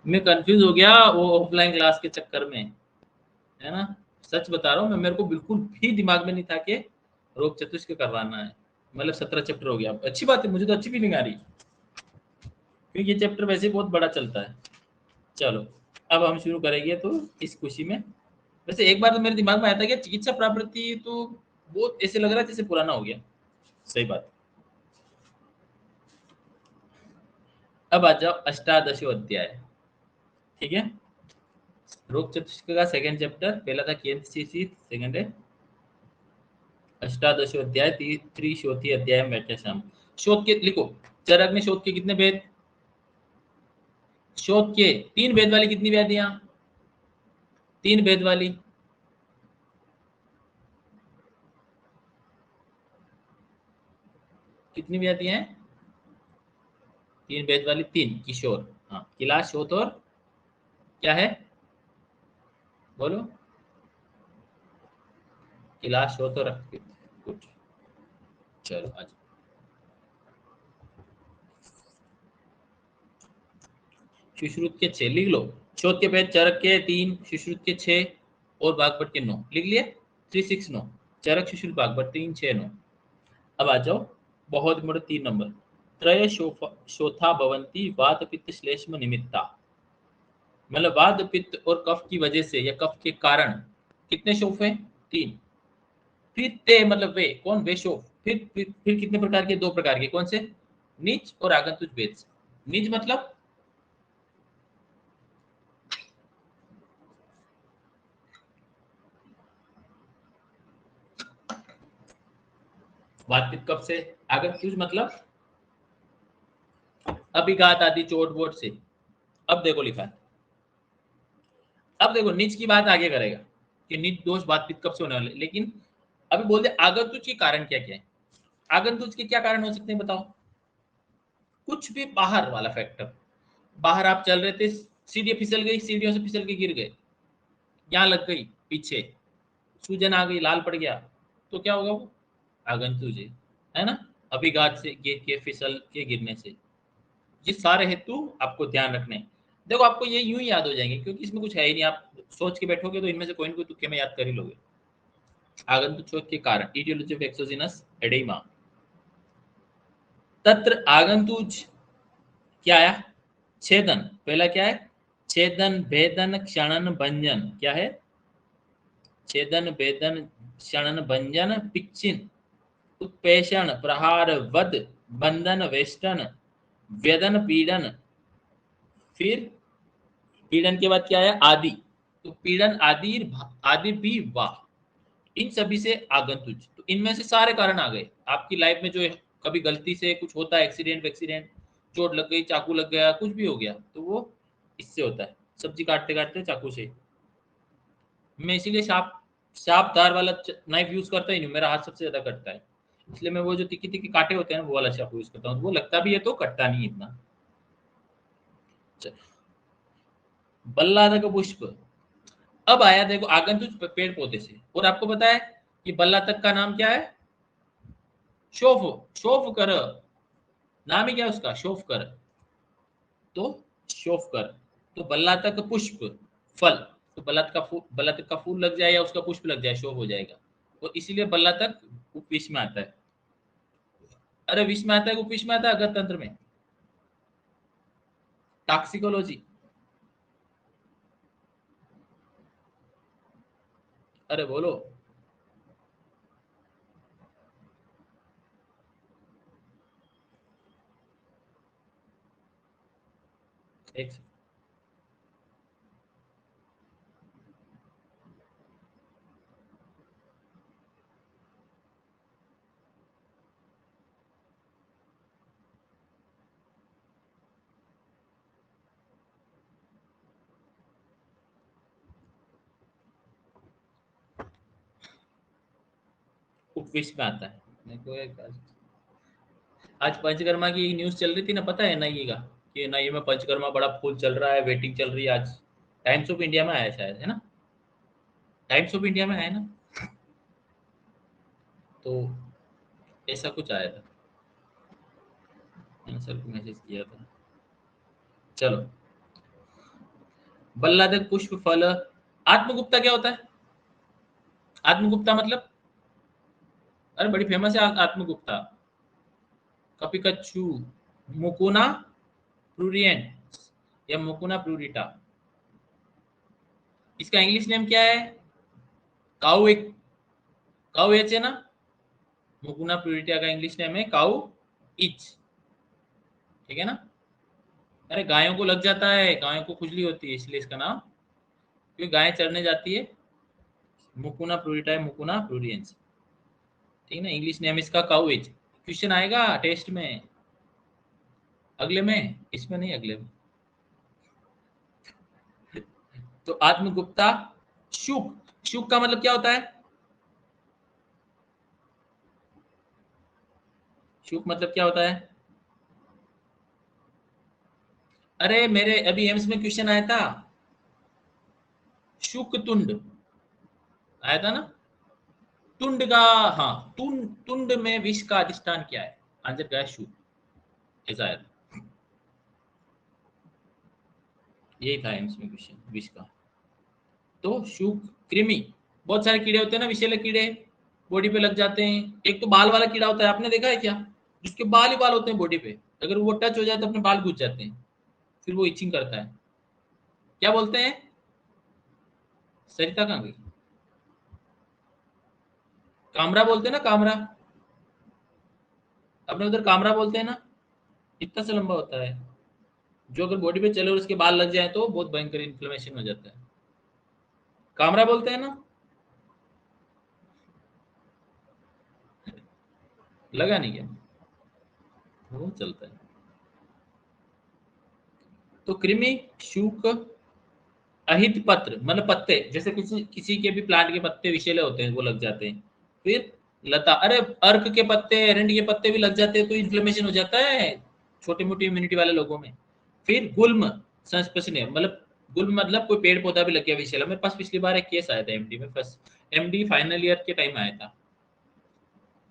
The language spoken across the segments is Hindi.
मैं कंफ्यूज हो गया वो ऑफलाइन क्लास के चक्कर में, है ना। सच बता रहा हूँ मैं, मेरे को बिल्कुल भी दिमाग में नहीं था कि रोग चतुष्क करवाना है। मतलब 17 चैप्टर हो गया, अच्छी बात है, मुझे तो अच्छी फीलिंग आ रही, क्योंकि ये चैप्टर वैसे ही बहुत बड़ा चलता है। चलो अब हम शुरू करेंगे तो इस खुशी में। वैसे एक बार तो मेरे दिमाग में आया था कि चिकित्सा प्रावृत्ति तो बहुत ऐसे लग रहा है जैसे पुराना हो गया। सही बात। अब आ जाओ अष्टादशो अध्याय। ठीक है, रोग चतुष्क का सेकंड चैप्टर, पहला था केंद्रशीशी, सेकंड है अष्टादशो अध्याय, त्रिशोथी अध्याय में बैठे शाम। शोध के लिखो, चरक ने शोध के कितने भेद? शोध के तीन भेद वाली कितनी व्याधियां? तीन भेद वाली कितनी व्याधियां हैं? तीन भेद वाली तीन, किशोर, हाँ, किलास, शोथ और क्या है, बोलो। किलास, शोथ और रक्तपित्त। गुड। चलो आज सुश्रुत के 6 लिख लो। शोध के भेद चरक के 3, सुश्रुत के 6 और बागपट के 9 लिख लिए। 3 6 9, चरक, सुश्रुत, बागपट, 3 6 9। अब आ जाओ बहुत मोटे 3 नंबर। त्रय शोथा भवंती वात पित्त श्लेष्म निमित्ता। मतलब वात पित्त और कफ की वजह से या कफ के कारण कितने शोफ हैं? 3। फिर ते मतलब वे, कौन? वे शोफ। फिर कितने प्रकार के? 2 प्रकार के, कौन से? निज और आगंतुक भेद से। निज मतलब वात पित्त कफ से, आगंतुक मतलब अभिघात आदि चोट वोट से। अब देखो लिखा है, अब देखो निज की बात आगे करेगा कि निज दोष बात पित्त कब से होने वाले, लेकिन अभी बोल दे आगंतुक के कारण क्या क्या है। आगंतुक के क्या कारण हो सकते हैं बताओ? कुछ भी बाहर वाला फैक्टर। बाहर आप चल रहे थे, सीढ़ी फिसल गई, सीढ़ियों से फिसल के गिर गए, यहाँ लग गई पीछे, सूजन आ गई, लाल पड़ गया, तो क्या होगा? वो आगंतुक है ना। अभिघात से गिर के, फिसल के गिरने से। ये सारे हेतु आपको ध्यान रखने हैं। देखो आपको ये यूं ही याद हो जाएंगे क्योंकि इसमें कुछ है ही नहीं, आप सोच के बैठोगे तो इनमें से कोई ना कोई तुक्के में याद कर ही लोगे। आगंतुक शोथ के कारण, ईटियोलॉजी ऑफ एक्सोजिनस एडेमा। तत्र आगंतुज क्या आया? छेदन। पहला क्या है? छेदन, भेदन, क्षणन, भंजन। क्या है? छेदन, भेदन, क्षणन, भंजन, पिच्चिन, उत्पेषण, प्रहार, वध, बंधन, वेष्टन, वेदन, पीड़न। फिर पीड़न के बाद क्या है? आदि। तो पीड़न, आदि, आदि भी वाह, इन सभी से आगंतुक। तो इनमें से सारे कारण आ गए आपकी लाइफ में। जो है कभी गलती से कुछ होता है, एक्सीडेंट एक्सीडेंट, चोट लग गई, चाकू लग गया, कुछ भी हो गया, तो वो इससे होता है। सब्जी काटते काटते चाकू से। मैं इसीलिए शार्प शार्प धार वाला नाइफ यूज करता ही नहीं, मेरा हाथ सबसे ज्यादा कटता है। इसलिए मैं वो जो तिक्की तिक्की कांटे होते हैं ना, वो वाला चाकू यूज करता हूँ। वो लगता भी है तो कटता नहीं इतना। बल्लाद का पुष्प। अब आया देखो आगंतुक पेड़ पौधे से, और आपको पता है कि बल्ला तक का नाम क्या है? शोफ। शोफ कर, नाम ही क्या है उसका? शोफ कर। तो शोफ कर, तो बल्ला तक पुष्प, फल। तो बल्ला तक का फूल लग जाए या उसका पुष्प लग जाए, शोभ हो जाएगा। और इसीलिए बल्ला तक उपविश में आता है। अरे विष में आता है, उपविश में आता है, अगर तंत्र में, टॉक्सिकोलॉजी। अरे बोलो। एक उपविश में आता है। मेरे को आज पंचकर्मा की न्यूज चल रही थी ना, पता है नई का, कि नई में पंचकर्मा बड़ा फुल चल रहा है, वेटिंग चल रही है। आज टाइम्स ऑफ इंडिया में आया शायद, है ना? टाइम्स ऑफ इंडिया में आया ना, तो ऐसा कुछ आया था। मैंने सर को मैसेज किया था। चलो बल्लादक पुष्प फल। आत्मगुप्ता क्या होता है? आत्मगुप्ता मतलब, अरे बड़ी फेमस है आत्मगुप्ता। कपिकच्चू, मुकुना प्रूरिएंट या मुकुना प्रूरिटा। इसका इंग्लिश नेम क्या है? काउ एक, काउ एच है ना, मुकुना प्रूरिटा का इंग्लिश नेम है काउ इच, ठीक है ना। अरे गायों को लग जाता है, गायों को खुजली होती है इसलिए इसका नाम, क्योंकि गाय चरने जाती है। मुकुना प्रूरिटा है, मुकुना प्रूरियंस, ठीक है ना। इंग्लिश नेम इसका काउ इच। क्वेश्चन आएगा टेस्ट में, अगले में, इसमें नहीं, अगले में। तो आत्मगुप्ता। शुक, शुक का मतलब क्या होता है? शुक मतलब क्या होता है? अरे मेरे अभी एम्स में क्वेश्चन आया था, शुक तुंड आया था ना। तुंड का, हाँ, तुंड, तुंड में विष का अधिष्ठान क्या है? आंसर क्या है? शुक, ऐसा आया था। यही था एम्स में क्वेश्चन, विष का। तो शुक, कृमि, बहुत सारे कीड़े होते हैं ना, विषैले कीड़े, बॉडी पे लग जाते हैं। एक तो बाल वाला कीड़ा होता है, आपने देखा है क्या? जिसके बाल ही बाल होते हैं बॉडी पे, अगर वो टच हो जाए तो अपने बाल घुस जाते हैं, फिर वो इचिंग करता है। क्या बोलते हैं? सरिता कहाँ गई? कामरा बोलते हैं ना, कामरा। अपने उधर कामरा बोलते हैं ना। इतना सा लंबा होता है, जो अगर बॉडी पे चले और उसके बाल लग जाए तो बहुत भयंकर इन्फ्लेमेशन हो जाता है। कामरा बोलते हैं ना। लगा नहीं क्या? वो चलता है। तो कृमि, शूक, अहित पत्र मतलब पत्ते, जैसे किसी किसी के भी प्लांट के पत्ते विषैले होते हैं, वो लग जाते हैं। फिर लता, अरे अर्क के पत्ते, एरंड के पत्ते भी लग जाते हैं तो इन्फ्लेमेशन हो जाता है छोटी मोटी इम्यूनिटी वाले लोगों में। फिर गुल्म संस्पर्शनीय मतलब, गुल्म मतलब कोई पेड़ पौधा भी लग गया विषैला। मेरे पास पिछली बार एक केस आया था एमडी में, फर्स्ट एमडी फाइनल ईयर के टाइम आया था।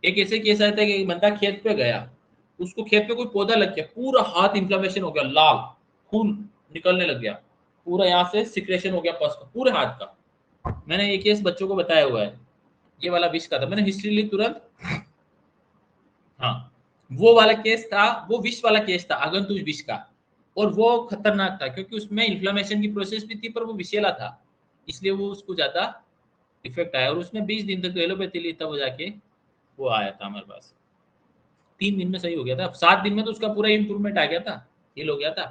एक ऐसे केस आया था कि एक बंदा खेत पे गया, उसको खेत पे कोई पौधा लग गया, पूरा हाथ इन्फ्लेमेशन हो गया, लाल खून निकलने लग गया, पूरा यहाँ से सिक्रेशन हो गया पस का, पूरे हाथ का। मैंने ये केस बच्चों को बताया हुआ है। ये वाला विष का था, मैंने हिस्ट्री ली तुरंत। हाँ, वो वाला केस था, वो विष वाला केस था, आगंतुक विष का। और वो खतरनाक था क्योंकि उसमें इन्फ्लेमेशन की प्रोसेस भी थी, पर वो विषैला था, इसलिए वो उसको ज्यादा इफेक्ट आया। और उसमें 20 दिन तक एलोपैथी ली, तब वो जाके वो आया था हमारे पास। 3 दिन में सही हो गया था, 7 दिन में तो उसका पूरा इंप्रूवमेंट आ गया था, हील हो गया था।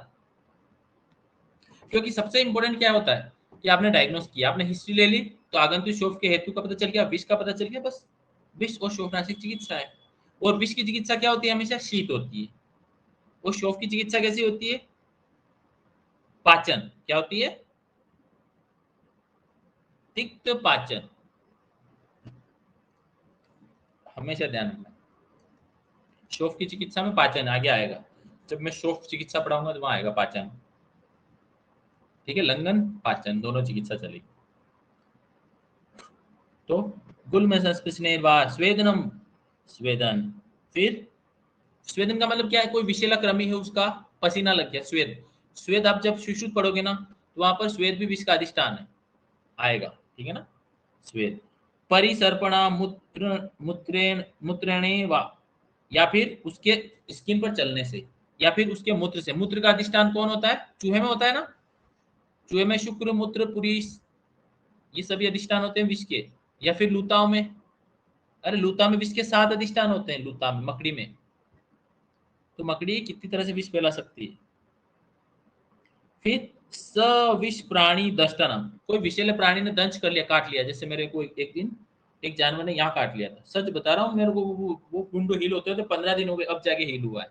क्योंकि सबसे इंपॉर्टेंट क्या होता है कि आपने डायग्नोस किया, आपने हिस्ट्री ले ली, तो आगंतुक शोफ के हेतु का पता चल गया, विष का पता चल गया, बस। विष और शोफनाशिक चिकित्सा है। और विष की चिकित्सा क्या होती है? हमेशा शीत होती है। और शोफ की चिकित्सा कैसी होती है? पाचन, क्या होती है? तिक्त पाचन, हमेशा ध्यान रखना। शोफ की चिकित्सा में पाचन आगे आएगा, जब मैं शोफ चिकित्सा पढ़ाऊंगा तो वहां आएगा पाचन, ठीक है। लंगन पाचन दोनों चिकित्सा चलेगी। तो गुल्म संस्पृशनेर्वा स्वेदनम, स्वेदन। फिर स्वेदन का मतलब क्या है? कोई विषैला कृमि है, उसका पसीना लग गया, स्वेद। स्वेद आप जब सुश्रुत पढ़ोगे ना, तो वहां पर स्वेद भी विष का अधिष्ठान है, आएगा, ठीक है ना। स्वेद, परिसर्पणा मूत्र, मूत्रेणे वा, या फिर उसके स्किन पर चलने से, या फिर उसके मूत्र से। मूत्र का अधिष्ठान कौन होता है? चूहे में होता है ना। चूहे में शुक्र, मूत्र, पुरीस, ये सभी अधिष्ठान होते हैं विष के। या फिर लूताओं में, अरे लूता में विष के 7 अधिष्ठान होते हैं, लूता में, मकड़ी में। तो मकड़ी कितनी तरह से विष फैला सकती है। फिर सविष प्राणी दंष्टनम, कोई विषैले प्राणी ने दंश कर लिया, काट लिया। जैसे मेरे को एक दिन एक जानवर ने यहाँ काट लिया था, सच बता रहा हूँ, मेरे को वो कुंडो हील होते होते 15 दिन हो गए, अब जाके हील हुआ है।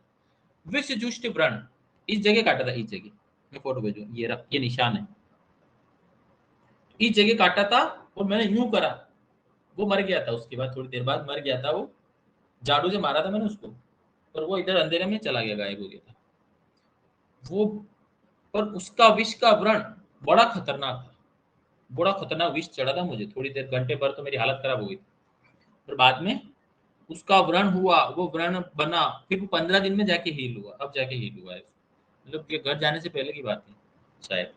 विष जुष्ट व्रण, इस जगह काटा था, इस जगह, मैं फोटो भेजू, ये रहा, ये निशान है, इस जगह काटा था। और मैंने यूं करा, वो मर गया था, उसके बाद थोड़ी देर बाद मर गया था वो, झाड़ू से मारा था मैंने उसको, पर वो इधर अंधेरे में चला गया, गायब हो गया था वो। पर उसका विष का व्रण बड़ा खतरनाक था, बड़ा खतरनाक विष चढ़ा था मुझे, थोड़ी देर, घंटे भर तो मेरी हालत खराब हो गई थी। पर बाद में उसका व्रण हुआ, वो व्रण बना, फिर वो 15 दिन में जाके हील हुआ, अब जाके हील हुआ है, मतलब कि घर जाने से पहले की बात है शायद।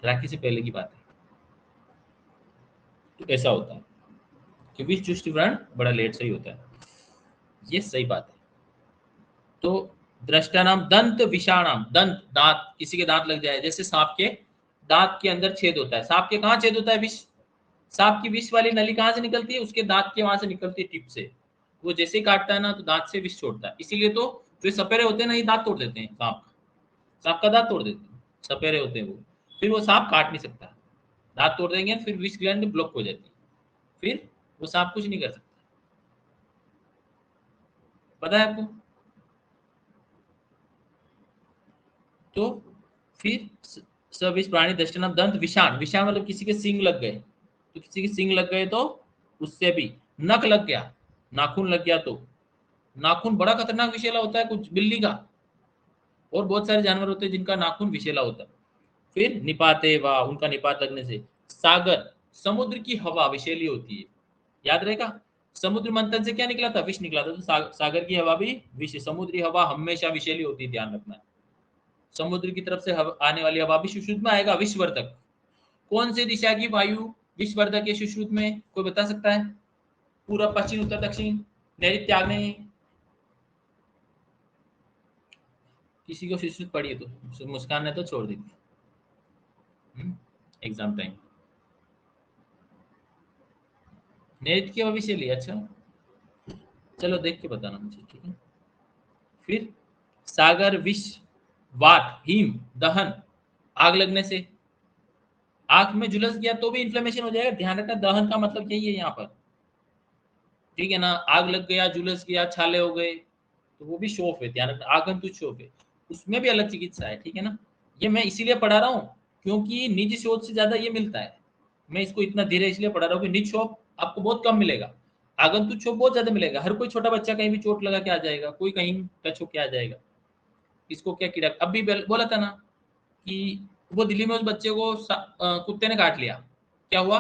राखी से पहले की बात है। तो ऐसा होता है कि विष जुष्टि व्रण बड़ा लेट से ही होता है, ये सही बात है। तो दृष्टानाम दंत विषाणाम, दंत दांत, किसी के दांत लग जाए, जैसे सांप के दांत के अंदर छेद होता है। सांप के कहाँ छेद होता है? विष। सांप की विष वाली नली कहाँ से निकलती है? उसके दांत के वहां से निकलती है, टिप से। वो जैसे ही काटता है ना तो दांत से विष छोड़ता है। इसीलिए तो जो सपेरे होते हैं ना, ये दांत तोड़ देते हैं सांप का। सांप का दांत तोड़ देते हैं, सपेरे होते हैं वो। फिर वो सांप काट नहीं सकता, दांत तोड़ देंगे, फिर विष ग्लैंड ब्लॉक हो जाती है, फिर वो सांप कुछ नहीं कर सकता। पता है आपको? तो फिर सविष प्राणी दृष्टानाम दंत विषाण, विषाण मतलब किसी के सींग लग गए, तो किसी के सींग लग गए तो उससे भी। नख लग गया, नाखून लग गया तो। नाखून बड़ा खतरनाक विषैला होता है, कुछ बिल्ली का और बहुत सारे जानवर होते हैं जिनका नाखून विषैला होता है। फिर निपाते वा, उनका निपात लगने से। सागर, समुद्र की हवा विषैली होती है, याद रहेगा। समुद्र मंथन से क्या निकला था? विष निकला था। तो सागर की हवा भी विष, समुद्री हवा हमेशा विषैली होती है, ध्यान रखना है। समुद्र की तरफ से आने वाली हवा भी सुश्रुत में आएगा, विषवर्धक। कौन सी दिशा की वायु विषवर्धक है सुश्रुत में? कोई बता सकता है? पूर्व, पश्चिम, उत्तर, दक्षिण, नैऋत्य, आग्नेय? किसी को सुश्रुत पड़ी है तो मुस्कान ने तो छोड़ दी थी एग्जाम टाइम। नैऋत्य की भविष्य लिया, अच्छा, चलो देख के बताना मुझे, ठीक है। फिर सागर विष, वात, हिम, दहन, आग लगने से। आंख में झुलस गया तो भी इन्फ्लेमेशन हो जाएगा, ध्यान रखना। दहन का मतलब यही है यहाँ पर, ठीक है ना। आग लग गया, झुलस गया, छाले हो गए, तो वो भी शोफ है, ध्यान रखना, आगंतुक शोफ है। उसमें भी अलग चिकित्सा है, ठीक है ना। ये मैं इसीलिए पढ़ा रहा हूँ क्योंकि निजी शोध से ज्यादा ये मिलता है। मैं इसको इतना धीरे इसलिए पढ़ा रहा हूँ कि निजी शोध आपको बहुत कम मिलेगा, आगंतुक शोध बहुत ज्यादा मिलेगा। हर कोई छोटा बच्चा कहीं भी चोट लगा के आ जाएगा, कोई कहीं टच होके आ जाएगा। इसको क्या कीड़ा, अभी बोला था ना कि वो दिल्ली में उस बच्चे को कुत्ते ने काट लिया। क्या हुआ?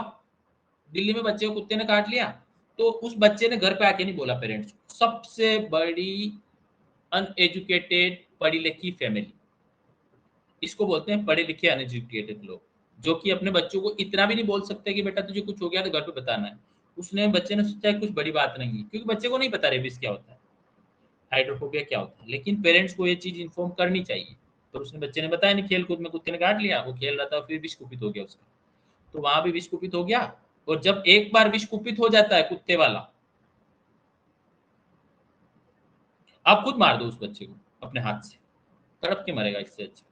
दिल्ली में बच्चे को कुत्ते ने काट लिया, तो उस बच्चे ने घर पे आके नहीं बोला पेरेंट्स को। सबसे बड़ी अनएजुकेटेड, पढ़ी लिखी फैमिली, इसको बोलते हैं पढ़े लिखे अनएजुकेटेड लोग, जो कि अपने बच्चों को इतना भी नहीं बोल सकते कि बेटा तुझे कुछ हो गया तो घर पे बताना है। उसने, बच्चे ने सोचा कुछ बड़ी बात नहीं है, क्योंकि बच्चे को नहीं पता रेबिस क्या होता है, हाइड्रोफोबिया क्या होता है, लेकिन पेरेंट्स को ये चीज इन्फॉर्म करनी चाहिए। तो उसने, बच्चे ने बताया नहीं, खेल कूद में कुत्ते ने काट लिया, वो खेल रहा था, फिर विष कुपित हो गया उसका। तो वहां भी विष कुपित हो गया। और जब एक बार विष कुपित हो जाता है कुत्ते वाला, आप खुद मार दो उस बच्चे को अपने हाथ से, तड़प के मरेगा, इससे अच्छा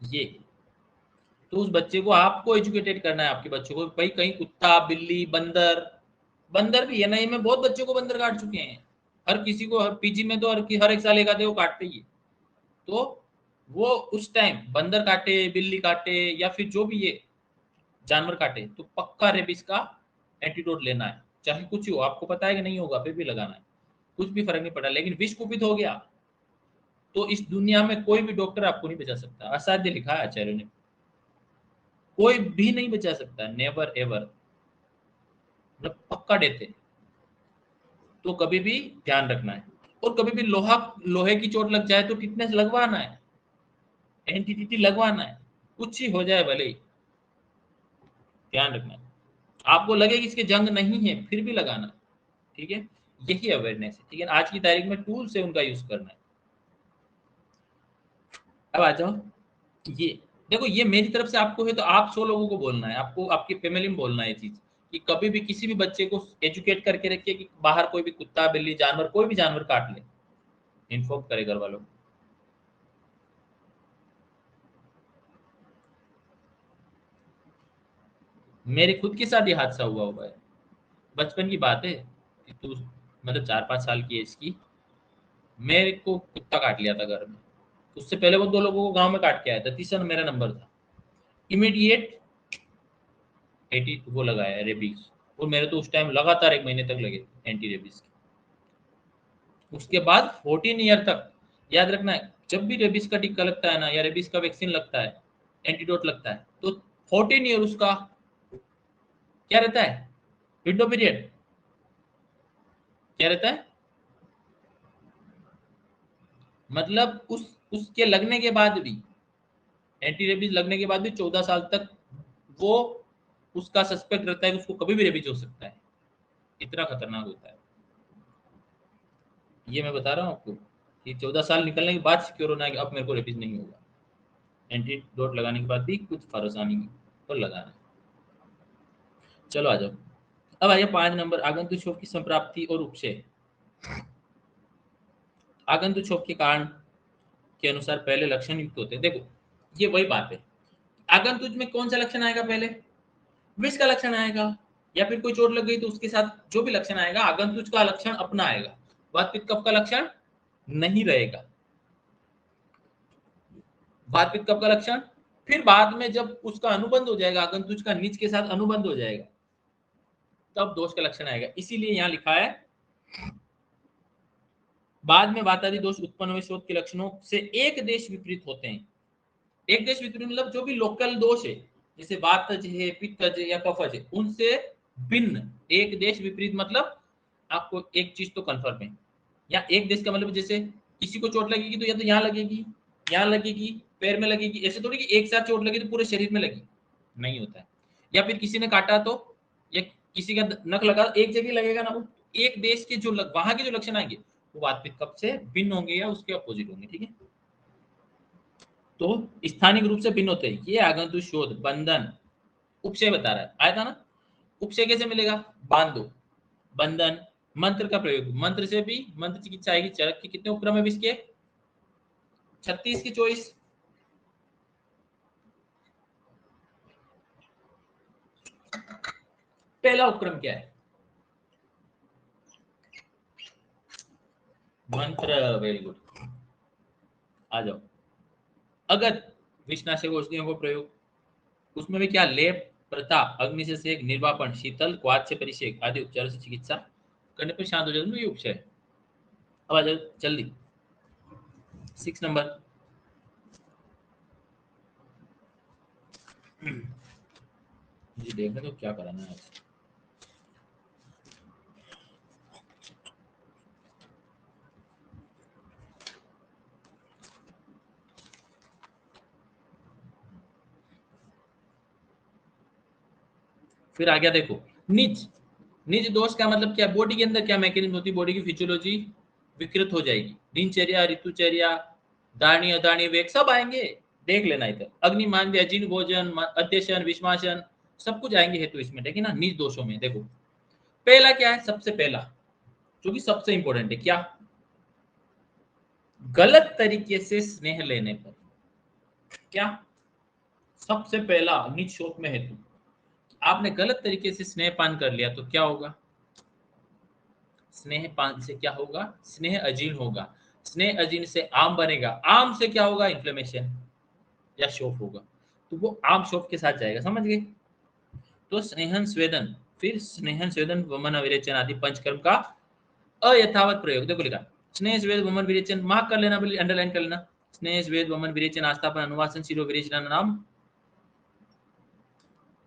ये। तो उस बच्चे को आपको एजुकेटेड करना है, आपके बच्चों को। भाई कहीं कुत्ता, बिल्ली, बंदर, बंदर भी है ना, मैं बहुत बच्चों को बंदर काट चुके हैं। हर किसी को, हर पीजी में तो हर एक साल एक आधे वो काटते ही है। तो वो उस टाइम बंदर काटे, बिल्ली काटे, या फिर जो भी ये जानवर काटे, तो पक्का रेबिस का एंटीडोट लेना है। चाहे कुछ ही हो, आपको पता है कि नहीं होगा, फिर भी लगाना है, कुछ भी फर्क नहीं पड़ा। लेकिन विष कुपित हो गया तो इस दुनिया में कोई भी डॉक्टर आपको नहीं बचा सकता, असाध्य लिखा है आचार्य ने, कोई भी नहीं बचा सकता, नेवर एवर, मतलब पक्का देते। तो कभी भी ध्यान रखना है। और कभी भी लोहे की चोट लग जाए तो टिटनेस लगवाना है, एंटीटीटी लगवाना है, कुछ ही हो जाए भले ही, ध्यान रखना है। आपको लगे कि इसके जंग नहीं है, फिर भी लगाना है, ठीक है। यही अवेयरनेस है, ठीक है। आज की तारीख में टूल से उनका यूज करना है। अब आ जाओ, ये देखो, ये मेरी तरफ से आपको है, तो आप 100 लोगों को बोलना है, आपको आपकी फैमिली में बोलना है ये चीज, कि कभी भी किसी भी बच्चे को एजुकेट करके रखिए कि बाहर कोई भी कुत्ता, बिल्ली, जानवर, कोई भी जानवर काट ले, इन्फॉर्म करे घर वालों को। मेरे खुद के साथ ये हादसा हुआ है, बचपन की बात है कि तू, मतलब 4-5 साल की एज की, मेरे को कुत्ता काट लिया था घर में। उससे पहले वो 2 लोगों को गांव में काट के आया था, तीसरा मेरा नंबर था। इमीडिएट 80 वो लगाया रेबीज, और मेरे तो उस टाइम लगातार 1 महीने तक लगे एंटी रेबीज के। उसके बाद 14 ईयर तक, याद रखना है, जब भी रेबीज का टीका लगता है ना, या रेबीज का वैक्सीन लगता है, एंटीडोट लगता है, तो 14 ईयर उसका क्या रहता है, विंडो पीरियड, क्या रहता है, मतलब उसके लगने के बाद भी एंटी रेबीज लगने के बाद भी 14 साल तक वो उसका सस्पेक्ट रहता है कि उसको कभी भी रेबीज हो सकता है, इतना खतरनाक होता है। ये मैं बता रहा हूँ आपको कि 14 साल निकलने के बाद सिक्योर होना है कि अब मेरे को रेबीज नहीं होगा। एंटीडोट लगाने के बाद भी कुछ भरोसा नहीं तो लगाना। चलो आ जाओ, अब आ जाओ 5 नंबर, आगंतुक क्षोभ की संप्राप्ति और उपचय। आगंतुक क्षोभ के कारण के अनुसार पहले लक्षण युक्त होते हैं। देखो ये वही बात है, आगंतुक में कौन सा लक्षण आएगा पहले, विष का लक्षण आएगा, या फिर कोई चोट लग गई तो उसके साथ जो भी लक्षण आएगा आगंतुक का लक्षण अपना आएगा, वात पित्त कफ का लक्षण नहीं रहेगा। वात पित्त कफ का लक्षण फिर बाद में जब उसका अनुबंध हो जाएगा, आगंतुक का नीच के साथ अनुबंध हो जाएगा, तब दोष का लक्षण आएगा। इसीलिए यहां लिखा है बाद में वातादि दोष उत्पन्न हुए शोथ के लक्षणों से एक देश विपरीत होते हैं। एक देश विपरीत मतलब जो भी लोकल दोष है, जैसे वातज है, पित्तज या कफज है, उनसे भिन्न एक देश विपरीत मतलब आपको एक चीज तो कंफर्म है, या एक देश का मतलब जैसे किसी को चोट लगेगी तो या तो यहाँ लगेगी, यहाँ लगेगी, पैर में लगेगी, ऐसे थोड़ी कि एक साथ चोट लगी तो पूरे शरीर में लगी, नहीं होता है। या फिर किसी ने काटा तो, या किसी का नख लगा एक जगह लगेगा ना, एक देश के जो वहां के जो लक्षण आएंगे वो वात पित्त कफ से भिन्न होंगे या उसके अपोजिट होंगे, ठीक है। तो स्थानिक रूप से भिन्न होते हैं। ये आगंतुक शोध बंधन उपचय बता रहा है, आया था ना। उपचय कैसे मिलेगा, बांधो, बंधन, मंत्र का प्रयोग, मंत्र से भी मंत्र चिकित्सा आएगी। चरक के कितने उपक्रम है इसके, 36 की 24। पहला उपक्रम क्या है, मंत्र, वेरी गुड। आ जाओ, अगत विषनाशक औषधियों को प्रयोग, उसमें भी क्या, लेप, प्रताप, अग्नि से सेक, निर्वापन, शीतल, क्वाथ से परिषेक आदि उपचारों से चिकित्सा करने पर शांत हो जाए, ये उपचय है। अब आ जाओ जल्दी 6 नंबर, जी देखने तो क्या कराना है आज। फिर आ गया देखो निज, निज दोष का मतलब क्या, बॉडी के अंदर क्या मैकेनिज्म होती है, बॉडी की फिजियोलॉजी विकृत हो जाएगी, दिनचर्या, ऋतुचर्या, दानी अदानी वेग सब आएंगे, देख लेना इधर। अग्निमान, अजीर्ण भोजन, अध्यशन, विषमाशन, सब कुछ आएंगे हेतु इसमें, ठीक है ना। निज दोषों में देखो पहला क्या है, सबसे पहला जो कि सबसे इंपॉर्टेंट है, क्या, गलत तरीके से स्नेह लेने पर, क्या, सबसे पहला निज शोक में हेतु, आपने गलत तरीके से स्नेह पान कर लिया तो क्या होगा, स्नेह पान से क्या होगा, स्नेह अजीर्ण होगा, स्नेह अजीर्ण से आम बनेगा, आम से क्या होगा, इन्फ्लेमेशन या शोफ होगा, तो वो आम शोफ के साथ जाएगा, समझ गए। तो स्नेहन स्वेदन, फिर स्नेहन स्वेदन वमन अविरेचन आदि पंचकर्म का अयथावत प्रयोग, देखो लिखा स्नेह स्वेद वमन विरेचन, मार्क कर लेना, बोलिए अंडरलाइन कर लेना, स्नेह स्वेद वमन विरेचन आस्थापन अनुवासन शिरो विरेचन नाम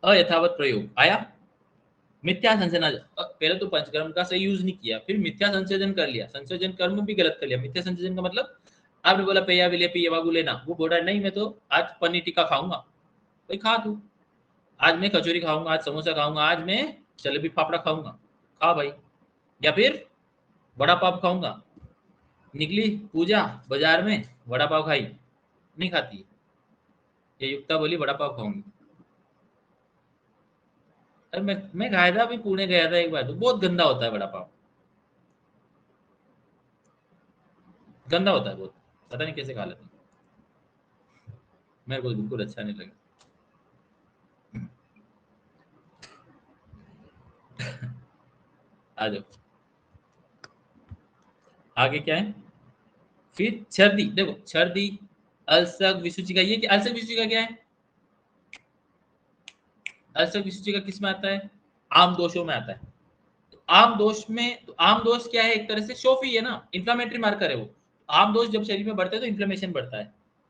अयथावत प्रयोग आया। मिथ्या संशोधन, पहले तो पंचकर्म का सही यूज नहीं किया, फिर मिथ्या संशोधन कर लिया, संशोधन कर्म भी गलत कर लिया। मिथ्या संशोधन का मतलब आपने बोला पेया विले पिया बाबू लेना, वो बोल रहा है नहीं मैं तो आज पनीर टिक्का खाऊंगा, भाई खा तू, आज मैं कचौरी खाऊंगा, आज समोसा खाऊंगा, आज मैं जलेबी फाफड़ा खाऊंगा, खा भाई। या फिर बड़ा पाव खाऊंगा, निकली पूजा बाजार में बड़ा पाव खाई, नहीं खाती, ये युक्ता बोली बड़ा पाव खाऊंगी। अरे मैं खाया था, अभी पुणे गया था एक बार, तो बहुत गंदा होता है बड़ा पाव, गंदा होता है बहुत, पता नहीं कैसे खा लेते हैं, मेरे को बिल्कुल अच्छा नहीं लगा। आ जाओ, आगे क्या है, फिर छर्दी, देखो छर्दी, अल्सर विसूचिका, ये क्या, अल्सर विसूचिका क्या है, अल्सर विसूचिका किस में आता है, आम दोषों में आता है। तो आम दोष में, तो आम दोष क्या है, एक तरह से शोफी है ना, इन्फ्लामेटरी मार्कर है वो। आम दोष जब शरीर में बढ़ता है तो इन्फ्लेमेशन बढ़ता है,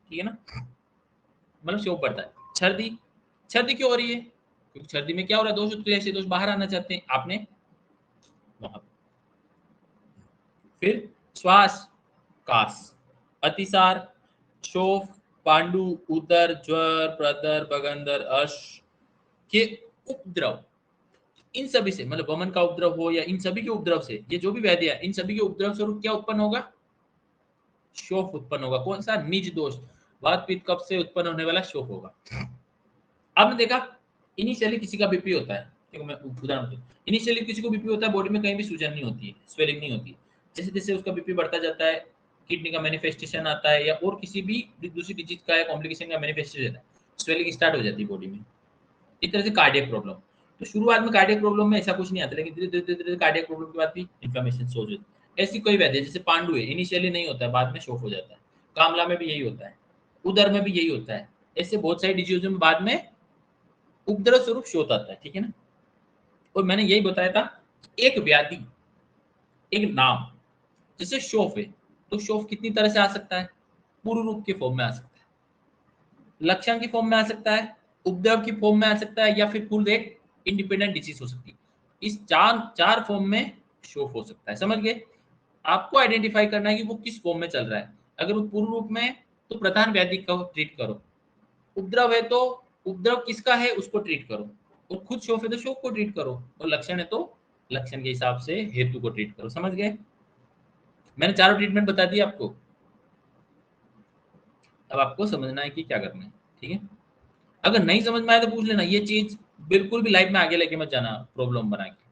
ठीक है ना, मतलब शोफ बढ़ता है। छर्दी, छर्दी क्यों हो रही है, क्योंकि छर्दी में क्या हो रहा है, दोष उत्क्रिया से दोष बाहर आना चाहते हैं आपने वहां। फिर श्वास, कास, अतिसार, शोफ, पांडु, उदर, ज्वर, प्रदर, बगंदर, अर्श के उपद्रव, इन सभी से, मतलब वमन का उपद्रव हो या इन सभी के उपद्रव से, ये जो भी व्याधि है इन सभी के उपद्रव स्वरूप क्या उत्पन्न होगा? शोफ उत्पन्न होगा। कौन सा? निज दोष, वात पित्त कफ से उत्पन्न होने वाला शोफ होगा। आपने देखा इनिशियली किसी का बीपी होता है, देखो मैं उदाहरण दूं, इनिशियली किसी को बीपी होता है, बॉडी में कहीं भी सूजन नहीं होती है, स्वेलिंग नहीं होती, जैसे जैसे उसका बीपी बढ़ता जाता है, किडनी का मैनिफेस्टेशन आता है या और किसी भी दूसरी डिजीज का या कॉम्प्लिकेशन का मैनिफेस्टेशन है, स्वेलिंग स्टार्ट हो जाती है बॉडी में। इस तरह से कार्डियक प्रॉब्लम, तो शुरुआत में कार्डियक प्रॉब्लम में ऐसा कुछ नहीं आता, लेकिन धीरे धीरे धीरे कार्डियक प्रॉब्लम के बाद भी इन्फ्लेमेशन शो हो जाती है। ऐसी कोई व्याधि जैसे पांडु है, इनिशियली नहीं होता है, बाद में शोफ हो जाता है। कामला में भी यही होता है, उदर में भी यही होता है। ऐसे बहुत सारी डिजीज में बाद में उपद्रव स्वरूप शोथ आता है, ठीक है ना। और मैंने यही बताया था, एक व्याधि, एक नाम, जैसे शोफ है, तो शोफ कितनी तरह से आ सकता है? पूर्व रूप के फॉर्म में आ सकता है, लक्षण की फॉर्म में आ सकता है, उपद्रव की फॉर्म में आ सकता है, या फिर फुल एक इंडिपेंडेंट डिजीज हो सकती है। इस चार चार फॉर्म में शोफ हो सकता है, समझ गए। आपको आइडेंटिफाई करना है कि वो किस फॉर्म में चल रहा है। अगर वो पूर्व रूप में है तो प्रधान व्याधि को ट्रीट करो, उपद्रव है तो उपद्रव किसका है उसको ट्रीट करो, और खुद शोफ है तो शोफ को ट्रीट करो, और लक्षण है तो लक्षण के हिसाब से हेतु को ट्रीट करो, समझ गए। मैंने चारों ट्रीटमेंट बता दी आपको, अब आपको समझना है कि क्या करना है, ठीक है। अगर नहीं समझ में आया तो पूछ लेना, ये चीज बिल्कुल भी लाइफ में आगे लेके मत जाना प्रॉब्लम बना के,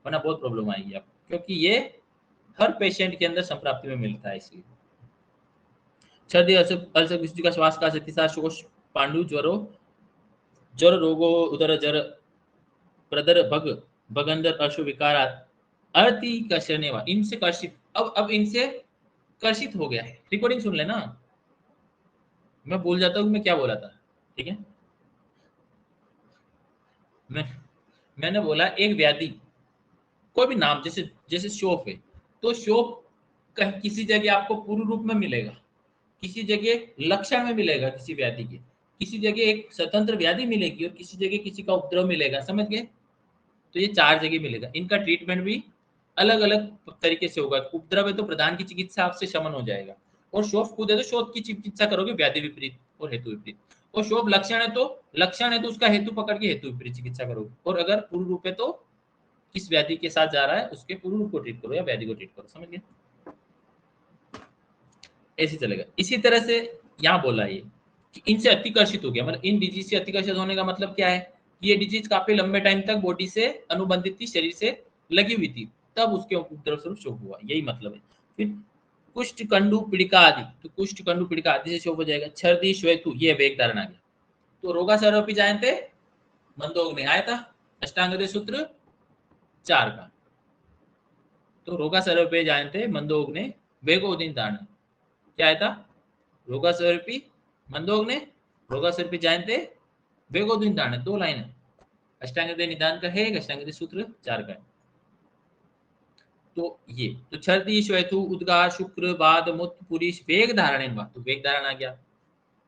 वरना बहुत प्रॉब्लम आएगी आपको, क्योंकि ये हर पेशेंट के अंदर संप्राप्ति में मिलता है। इसलिए सर्दी, अल्सर, किसी का श्वास का अतिसार, शोष, पांडु, ज्वरो, ज्वर रोगो, उदर जर, प्रदर, भग, भगंदर, अश्व विकारात, अति कर्षणेवा, इनसे कर्षित, अब इनसे कर्षित हो गया है। रिकॉर्डिंग सुन लेना, मैं भूल जाता हूँ मैं क्या बोला था, ठीक है। मैं मैंने बोला एक व्याधि, कोई भी नाम, जैसे जैसे शोफ है, तो शोफ कहीं किसी जगह आपको पूर्ण रूप में मिलेगा, किसी जगह लक्षण में मिलेगा किसी व्याधि के, किसी जगह एक स्वतंत्र व्याधि मिलेगी, और किसी जगह किसी का उपद्रव मिलेगा, समझ गए। तो ये चार जगह मिलेगा, इनका ट्रीटमेंट भी अलग अलग तरीके से होगा। उपद्रव है तो प्रधान की चिकित्सा आपसे शमन हो जाएगा, और शोफ खुद है तो शोथ की चिकित्सा करोगे, व्याधि विपरीत और हेतु विपरीत। और शोफ लक्षण है तो उसका हेतु पकड़ के हेतु विपरीत चिकित्सा करोगे, और अगर पूर्ण रूप है तो किस व्याधि के साथ जा रहा है उसके पूर्ण रूप को ट्रीट करो या व्याधि को ट्रीट करो, समझ गए। ऐसे चलेगा। इसी तरह से यहाँ बोला ये कि इनसे अतिकर्षित हो गया, मतलब इन डिजीज से अतिकर्षित होने का मतलब क्या है कि ये डिजीज काफी लंबे टाइम तक बॉडी से अनुबंधित थी, शरीर से लगी हुई थी, तब उसके उपद्रव स्वरूप शोफ हुआ, यही मतलब है। फिर कुष्ठ, कंडु, पीड़िका आदि, तो कुष्ठ, कंडु, पीड़िका आदि से शोफ हो जाएगा। छर्दी, श्वेतु, ये वेग धारण आ गया। तो रोगा सर्वपि जायन्ते, मंदोग ने आया था अष्टांग सूत्र 4 का, तो रोगा सर्वपि जायन्ते मंदोग ने वेगोदीन धारण, क्या आया था? रोगा सर्वपि मंदोग ने, रोगा सर्वपि जायन्ते वेगोदीन धारण, 2 लाइन है। अष्टांग निदान का है, अष्टांग सूत्र 4 का है। तो ये तो छर्दी, श्वेतु, उद्गार, शुक्र, बाद, मूत्र, पुरीश, वेग धारण, तो वेग धारण आ गया।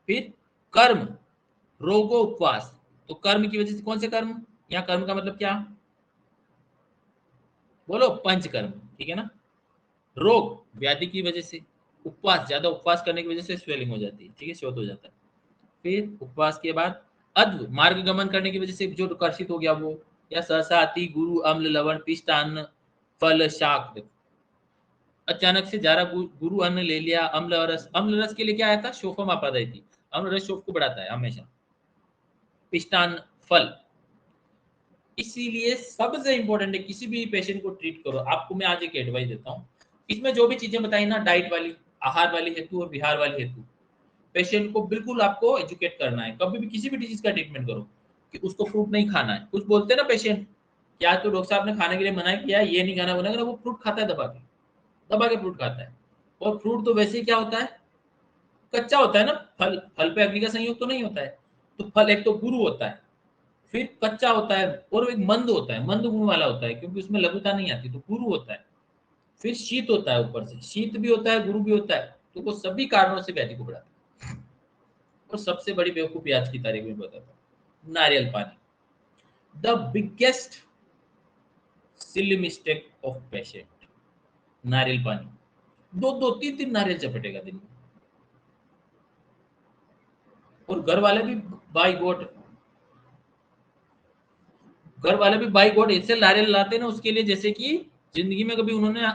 फिर कर्म, रोगो, उपवास, तो कर्म की वजह से कौन से कर्म, यहाँ कर्म का मतलब क्या, बोलो पंच कर्म, ठीक है ना। रोग व्याधि की वजह से, उपवास ज्यादा उपवास करने की वजह से स्वेलिंग हो जाती है, ठीक है, शोथ हो जाता है। फिर उपवास के बाद अद्व, मार्ग गमन करने की वजह से जो कर्षित हो गया वो, या सहसा अति, गुरु, अम्ल, लवण, पिष्टान्न, फल, शाक, अचानक से जारा गुरु अन्न ले लिया, अम्ल रस, अम्ल रस के लिए क्या आया था, शोफम आपादाई थी, अम्ल रस शोफ को बढ़ाता है हमेशा। पिष्टान, फल, इसीलिए सबसे इंपॉर्टेंट है किसी भी पेशेंट को ट्रीट करो, आपको मैं आज एक एडवाइस देता हूँ, इसमें जो भी चीजें बताई ना, डाइट वाली, आहार वाली हेतु और विहार वाली हेतु, पेशेंट को बिल्कुल आपको एजुकेट करना है। कभी भी किसी भी डिजीज का ट्रीटमेंट करो कि उसको फ्रूट नहीं खाना है, कुछ बोलते हैं ना पेशेंट, क्या तो डॉक्टर साहब ने खाने के लिए मना किया, ये नहीं खाना, बना वो फ्रूट खाता है, दबा के फ्रूट खाता है। और फ्रूट तो वैसे ही क्या होता है, कच्चा होता है ना, फल, फल पे अग्नि का संयोग तो नहीं होता है। तो फल एक तो गुरु होता है, फिर कच्चा होता है, और एक मंद होता है, मंद गुण वाला होता है, क्योंकि उसमें लघुता नहीं आती, तो गुरु होता है। फिर शीत होता है, ऊपर से शीत भी होता है, गुरु भी होता है, तो वो सभी कारणों से व्याधि को बढ़ाता है। और सबसे बड़ी बेवकूफी आज की तारीख में बताता हूँ, नारियल पानी, the biggest silly mistake of patient. नारियल पानी, दो दो तीन तीन नारियल चपेटेगा दिन में, और घर वाले भी बाई गॉड, घर वाले भी बाई गॉड ऐसे नारियल लाते ना उसके लिए जैसे कि जिंदगी में कभी उन्होंने,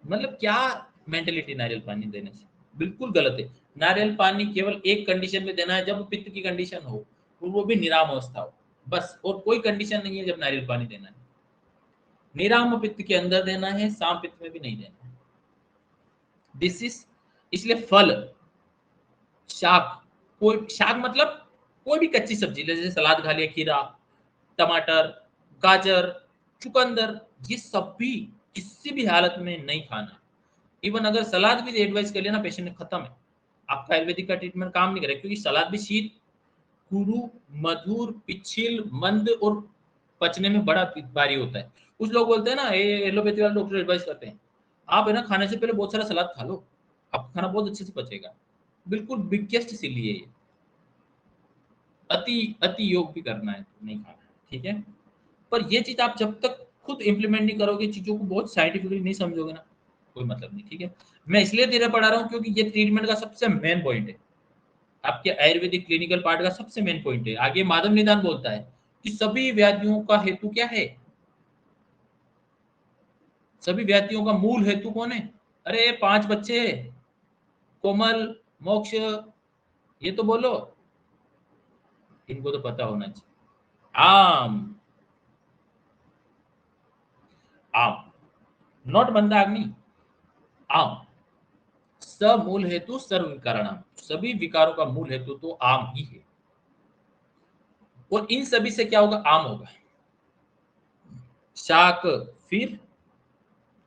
मतलब क्या मेंटेलिटी नारियल पानी देने से, बिल्कुल गलत है। नारियल पानी केवल एक कंडीशन में देना है, जब पित्त की कंडीशन हो और वो भी निराम अवस्था हो, बस। और कोई कंडीशन नहीं है जब नारियल पानी देना है। निराम पित्त के अंदर देना है, साम पित्त में भी नहीं देना है। दिस इज, इसलिए फल, शाक, कोई शाक मतलब कोई भी कच्ची सब्जी, जैसे सलाद खा लिया, खीरा, टमाटर, गाजर, चुकंदर, ये सब भी किसी भी हालत में नहीं खाना। इवन अगर सलाद भी एडवाइस कर लिया ना पेशेंट ने, खत्म है, आपका आयुर्वेदिक का ट्रीटमेंट काम नहीं करेगा, क्योंकि सलाद भी शीत, कुरु, मधुर, पिछिल, मंद और पचने में बड़ा भारी होता है। कुछ लोग बोलते हैं ना, ये एलोपैथी वाले डॉक्टर एडवाइस करते हैं, आप है ना खाने से पहले बहुत सारा सलाद खा लो, आपका खाना बहुत अच्छे से पचेगा। बिल्कुल बिगेस्ट सिली है ये। अति अति योग भी करना है तो नहीं खाना है, ठीक है। पर ये चीज आप जब तक खुद इंप्लीमेंट नहीं करोगे, चीजों को बहुत साइंटिफिकली नहीं समझोगे ना, कोई मतलब नहीं, ठीक है। मैं इसलिए तेरे पढ़ा रहा हूँ क्योंकि ये ट्रीटमेंट का सबसे मेन पॉइंट है, आपके आयुर्वेदिक क्लिनिकल पार्ट का सबसे मेन पॉइंट है। आगे माधव निदान बोलता है कि सभी व्याधियों का हेतु क्या है, सभी व्याधियों का मूल हेतु कौन है? अरे 5 बच्चे, कोमल, मोक्ष, ये तो बोलो, इनको तो पता होना चाहिए। आम, आम, नॉट मंदाग्नि, आम। स मूल हेतु सर्व विकारणम, सभी विकारों का मूल हेतु तो आम ही है। और इन सभी से क्या होगा? आम होगा। शाक, फिर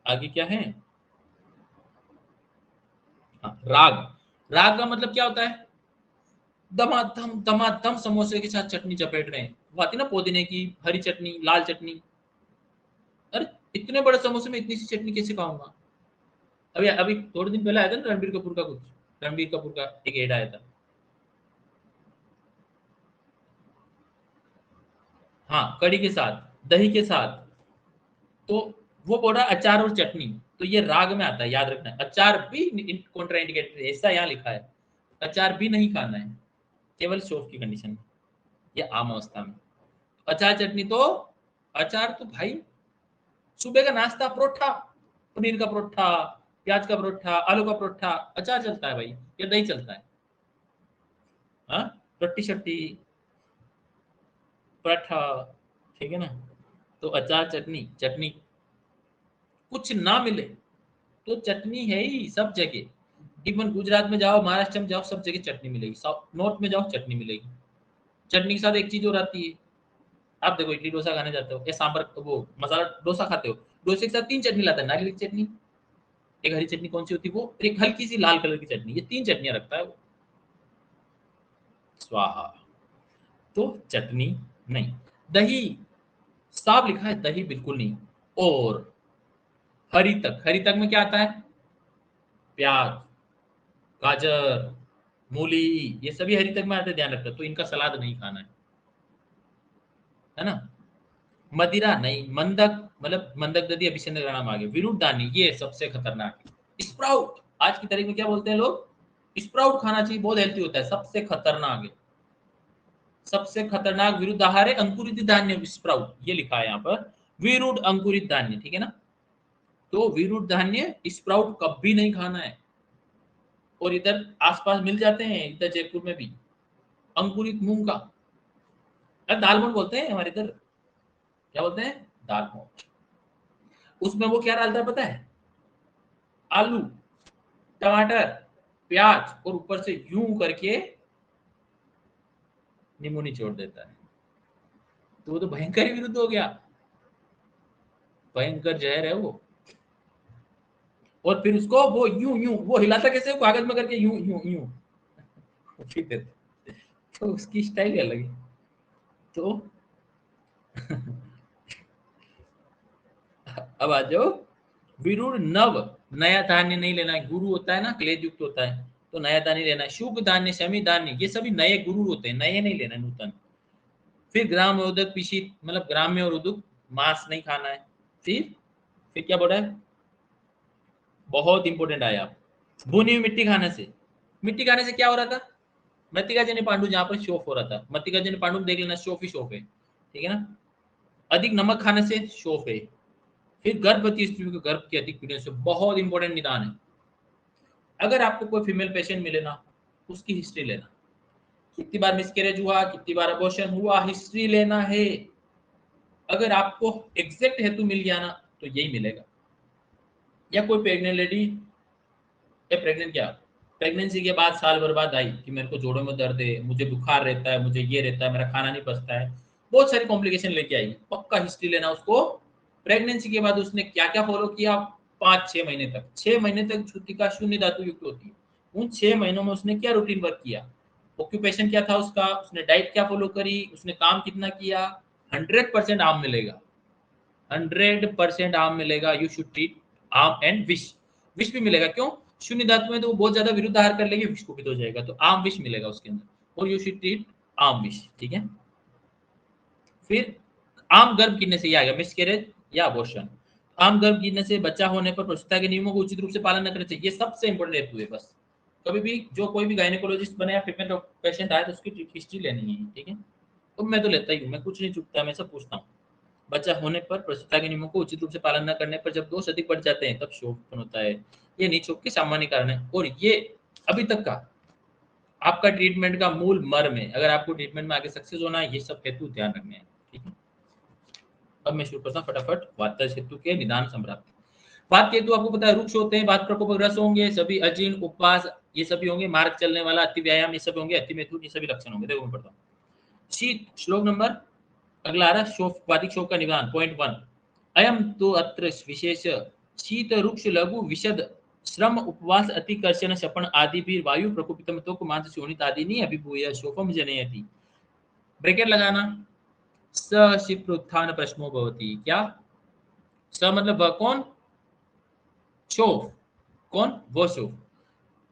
आगे क्या है? हाँ, राग। राग का मतलब क्या होता है? दमादम दमादम समोसे के साथ चटनी चपेट रहे हैं, वो आती ना पुदीने की, हरी चटनी, लाल चटनी। अरे इतने बड़े समोसे में इतनी सी चटनी कैसे खाऊंगा? अभी अभी थोड़े दिन पहले आया था ना रणबीर कपूर का, कुछ रणबीर कपूर का एक एड आया था। हाँ, कड़ी के साथ, दही के साथ। तो वो बोल रहा है अचार और चटनी, तो ये राग में आता है, याद रखना है। अचार भी कॉन्ट्राइंडिकेटेड है, ऐसा यहाँ लिखा है, अचार भी नहीं खाना है, केवल शौक की कंडीशन में, या आम अवस्था में। अचार चटनी तो, अचार तो भाई सुबह का नाश्ता, परोठा, पनीर का परोठा, प्याज का परोठा, आलू का परोठा, अचार चलता है भाई, या दही चलता है? हाँ, रोटी शट्टी, पराठा, ठीक है ना। तो अचार चटनी, चटनी कुछ ना मिले तो चटनी है ही सब जगह। इवन गुजरात में जाओ, महाराष्ट्र में जाओ, सब जगह चटनी मिलेगी। साउथ नॉर्थ में जाओ, चटनी मिलेगी। चटनी के साथ एक चीज और आती है, आप देखो इडली डोसा खाने जाते हो या सांभर, वो मसाला डोसा खाते हो, डोसे के साथ 3 चटनी लाता है, नारियल की चटनी, एक हरी चटनी कौन सी होती है वो, एक हल्की सी लाल कलर की चटनी, ये 3 चटनियां रखता है वो। स्वाहा। तो चटनी नहीं। दही, साफ लिखा है, दही बिल्कुल नहीं। और हरी तक, हरी तक में क्या आता है? प्याज, गाजर, मूली, ये सभी हरी तक में आते हैं, ध्यान रखना। तो इनका सलाद नहीं खाना है ना। मदिरा नहीं, मंदक, मतलब मंदक दधी अभिषेक नाम आ गए। विरुद्ध दानी, ये सबसे खतरनाक है। स्प्राउट, आज की तारीख में क्या बोलते हैं लोग? स्प्राउट खाना चाहिए, बहुत हेल्थी होता है, सबसे खतरनाक है। सबसे खतरनाक विरुद्ध आहार है अंकुरित धान्य, स्प्राउट, ये लिखा है यहाँ पर, विरुद्ध अंकुरित धान्य, ठीक है ना। तो विरुद्ध धान्य स्प्राउट कभी नहीं खाना है। और इधर आसपास मिल जाते हैं, इधर जयपुर में भी, अंकुरित मूंग का, दाल मोठ बोलते हैं हमारे इधर, क्या बोलते हैं? दाल मोठ। उसमें वो क्या डालता है पता है? आलू, टमाटर, प्याज, और ऊपर से यूं करके नींबू निचोड़ देता है। तो वो तो भयंकर ही विरुद्ध हो गया, भयंकर जहर है वो। और फिर उसको वो यूं यूं वो हिलाता कैसे, वो कागज में करके यूं यूं यूं फिर देता। तो उसकी स्टाइल ही अलग है। तो अब आ जाओ, विरुद्ध नव, नया धान्य नहीं लेना है। गुरु होता है ना, क्लेद युक्त होता है, तो नया धान्य लेना है। शुभ धान्य, शमी धान्य, ये सभी नए गुरु होते हैं, नए नहीं लेना, नूतन। फिर ग्राम उदक पिशित, मतलब ग्राम्य और उदक, मांस नहीं खाना है। फिर क्या बोला है? बहुत इंपॉर्टेंट आया, भुनी हुई मिट्टी खाने से। मिट्टी खाने से क्या हो रहा था? मृतिका जन्य पांडु, जहां पर शोफ हो रहा था, मृतिका जन्य पांडु देख लेना, शोफ ही शोफ है, ठीक है ना। अधिक नमक खाने से शोफ है। फिर गर्भवती स्त्रियों के गर्भ के अधिक पीड़न से, बहुत इंपॉर्टेंट निदान है। अगर आपको कोई फीमेल पेशेंट मिले ना, उसकी हिस्ट्री लेना, कितनी बार मिसकैरेज हुआ, कितनी बार अबॉर्शन हुआ, हिस्ट्री लेना है। अगर आपको एग्जैक्ट हेतु मिल गया ना, तो यही मिलेगा। या कोई प्रेग्नेंट लेडी, या प्रेग्नेंट क्या, प्रेगनेंसी के बाद साल भर बाद आई कि मेरे को जोड़ों में दर्द है, मुझे बुखार रहता है, मुझे ये रहता है, मेरा खाना नहीं पचता है, बहुत सारी कॉम्प्लिकेशन लेके आई, पक्का हिस्ट्री लेना उसको। प्रेगनेंसी के बाद उसने क्या क्या फॉलो किया, 5-6 महीने तक, 6 महीने तक छुतिका शून्य धातु युक्त होती है, उन 6 महीनों में उसने क्या रूटीन वर्क किया, ऑक्यूपेशन क्या था उसका, उसने डाइट क्या फॉलो करी, उसने काम कितना किया, 100% आम मिलेगा, 100% आम मिलेगा। यू शुड ट्रीट आम एंड विश, विश भी मिलेगा, क्यों, शून्य धातु में तो वो बहुत ज्यादा विरुद्ध आहार कर लेगी, विश कुपित हो जाएगा, तो आम विश मिलेगा उसके अंदर, और यू शुड ट्रीट आम विश, ठीक है। फिर आम गर्भ गिरने से, ये आ गया मिसकैरेज या अबॉर्शन। आम गर्भ गिरने से, बच्चा होने पर प्रसूतिता के नियमों को उचित रूप से पालन न करना चाहिए, ये सबसे इंपॉर्टेंट हेतु है। बस कभी भी जो कोई भी गायनेकोलॉजिस्ट बने या फीमेल पेशेंट आए, तो उसकी हिस्ट्री लेनी है, ठीक है। तो मैं तो लेता ही हूँ, मैं कुछ नहीं चुकता, मैं सब पूछता हूँ। बच्चा होने पर प्रसूतिता के नियमों को उचित रूप से पालन न करने पर जब दोष अधिक बढ़ जाते हैं, तब शोक उत्पन्न होता है। ये नीचों के सामान्य कारण है, और ये अभी तक का आपका ट्रीटमेंट का मूल मर्म है। अगर आपको ट्रीटमेंट में आगे सक्सेस होना है, ये सब हेतु ध्यान रखने हैं, ठीक है। अब मैं शुरू करता हूँ फटाफट वात हेतु के निदान संभ्राप्ति। वात हेतु आपको पता है रुक्ष होते हैं, वात प्रकोप ग्रस्त होंगे, सभी अजीर्ण उपवास ये सभी होंगे, मार्ग चलने वाला, अति व्यायाम ये सब होंगे, अति मैथुन ये सभी लक्षण होंगे। देखो मैं पढ़ता हूँ। शीत श्लोक नंबर अगला आ रहा, शोफ वातिक शोक का निदान पॉइंट 1। अयम तो अत्र विशेष शीत रुक्ष लघु विशद श्रम उपवास अतिकर्षण शपन आदि भी वायु प्रकोपितम तो मांस शोणित आदि नहीं अभिभूय शोफम जनयति। ब्रैकेट लगाना, स शिप्रोत्थान प्रश्नो भवति, क्या, स मतलब वह कौन, शोफ, कौन, वो शोफ,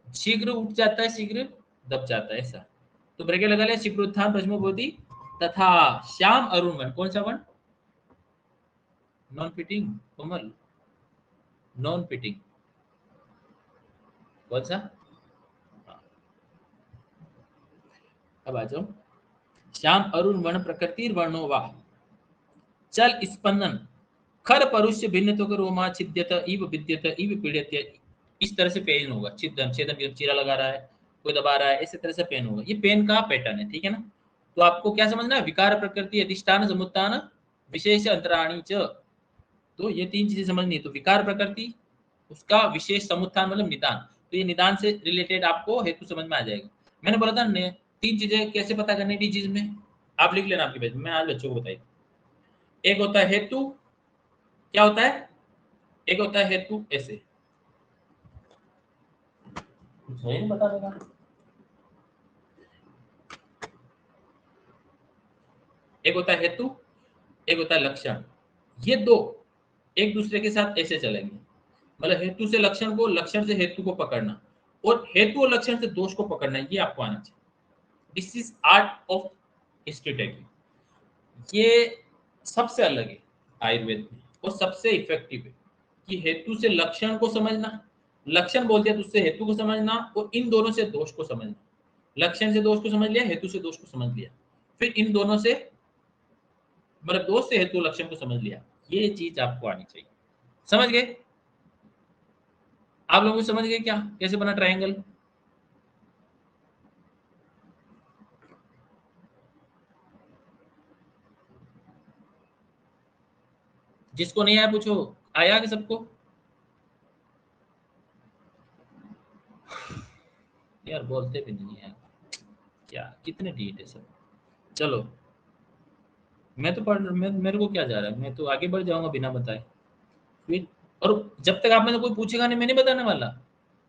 शीघ्र उठ जाता है, शीघ्र दब जाता है, ऐसा। तो ब्रैकेट लगा लिया, शिप्रोत्थान प्रश्नो भवति तथा श्याम अरुण वन, कौन सा वन, नॉन फिटिंग, कोमल, नॉन फिटिंग, कौन सा, हाँ, अब आ जाओ। श्याम अरुण वर्ण प्रकृति वर्णो वा चल स्पंदन खर परुष्य भिन्न तो रोमा छिद्यत इव विद्यत इव पीड़ित, इस तरह से पेन होगा, छिदन छेदन, चीरा लगा रहा है, कोई दबा रहा है, इसी तरह से पेन होगा, ये पेन का पैटर्न है, ठीक है ना। तो आपको क्या समझना है, विकार प्रकृति अधिष्ठान समुत्थान विशेष अंतराणी च, तो ये तीन चीजें समझनी है। तो विकार प्रकृति, उसका विशेष समुत्थान मतलब निदान, तो ये निदान से रिलेटेड आपको हेतु समझ में आ जाएगा। मैंने बोला था तीन चीजें कैसे पता करनी थी चीज में, आप लिख लेना आपके पेज में, मैं आज बच्चों को बताई। एक होता है हेतु, क्या होता है, एक होता है हेतु ऐसे, नहीं बता देगा, एक होता है हेतु, एक होता है लक्षण, ये दो एक दूसरे के साथ ऐसे चलेंगे, मतलब हेतु से लक्षण को, लक्षण से हेतु को पकड़ना, और हेतु और लक्षण से दोष को पकड़ना, ये आपको आना चाहिए। This is art of history taking, ये सबसे अलग है आयुर्वेद में, और सबसे इफेक्टिव है कि हेतु से लक्षण को समझना, लक्षण बोल दिया तो उससे हेतु को समझना, और इन दोनों से दोष को समझना। लक्षण से दोष को समझ लिया, हेतु से दोष को समझ लिया, फिर इन दोनों से मतलब दोष से हेतु लक्षण को समझ लिया, ये चीज आपको आनी चाहिए। समझ गए आप लोग, समझ गए क्या कैसे बना ट्रायंगल। जिसको नहीं आया पूछो, आया कि सबको, यार बोलते भी नहीं है, क्या कितने ढीठ है सब। चलो, मैं तो पढ़ मेरे को क्या जा रहा है, मैं तो आगे बढ़ जाऊंगा बिना बताए फिर। और जब तक आप में से कोई पूछेगा नहीं, मैं नहीं बताने वाला,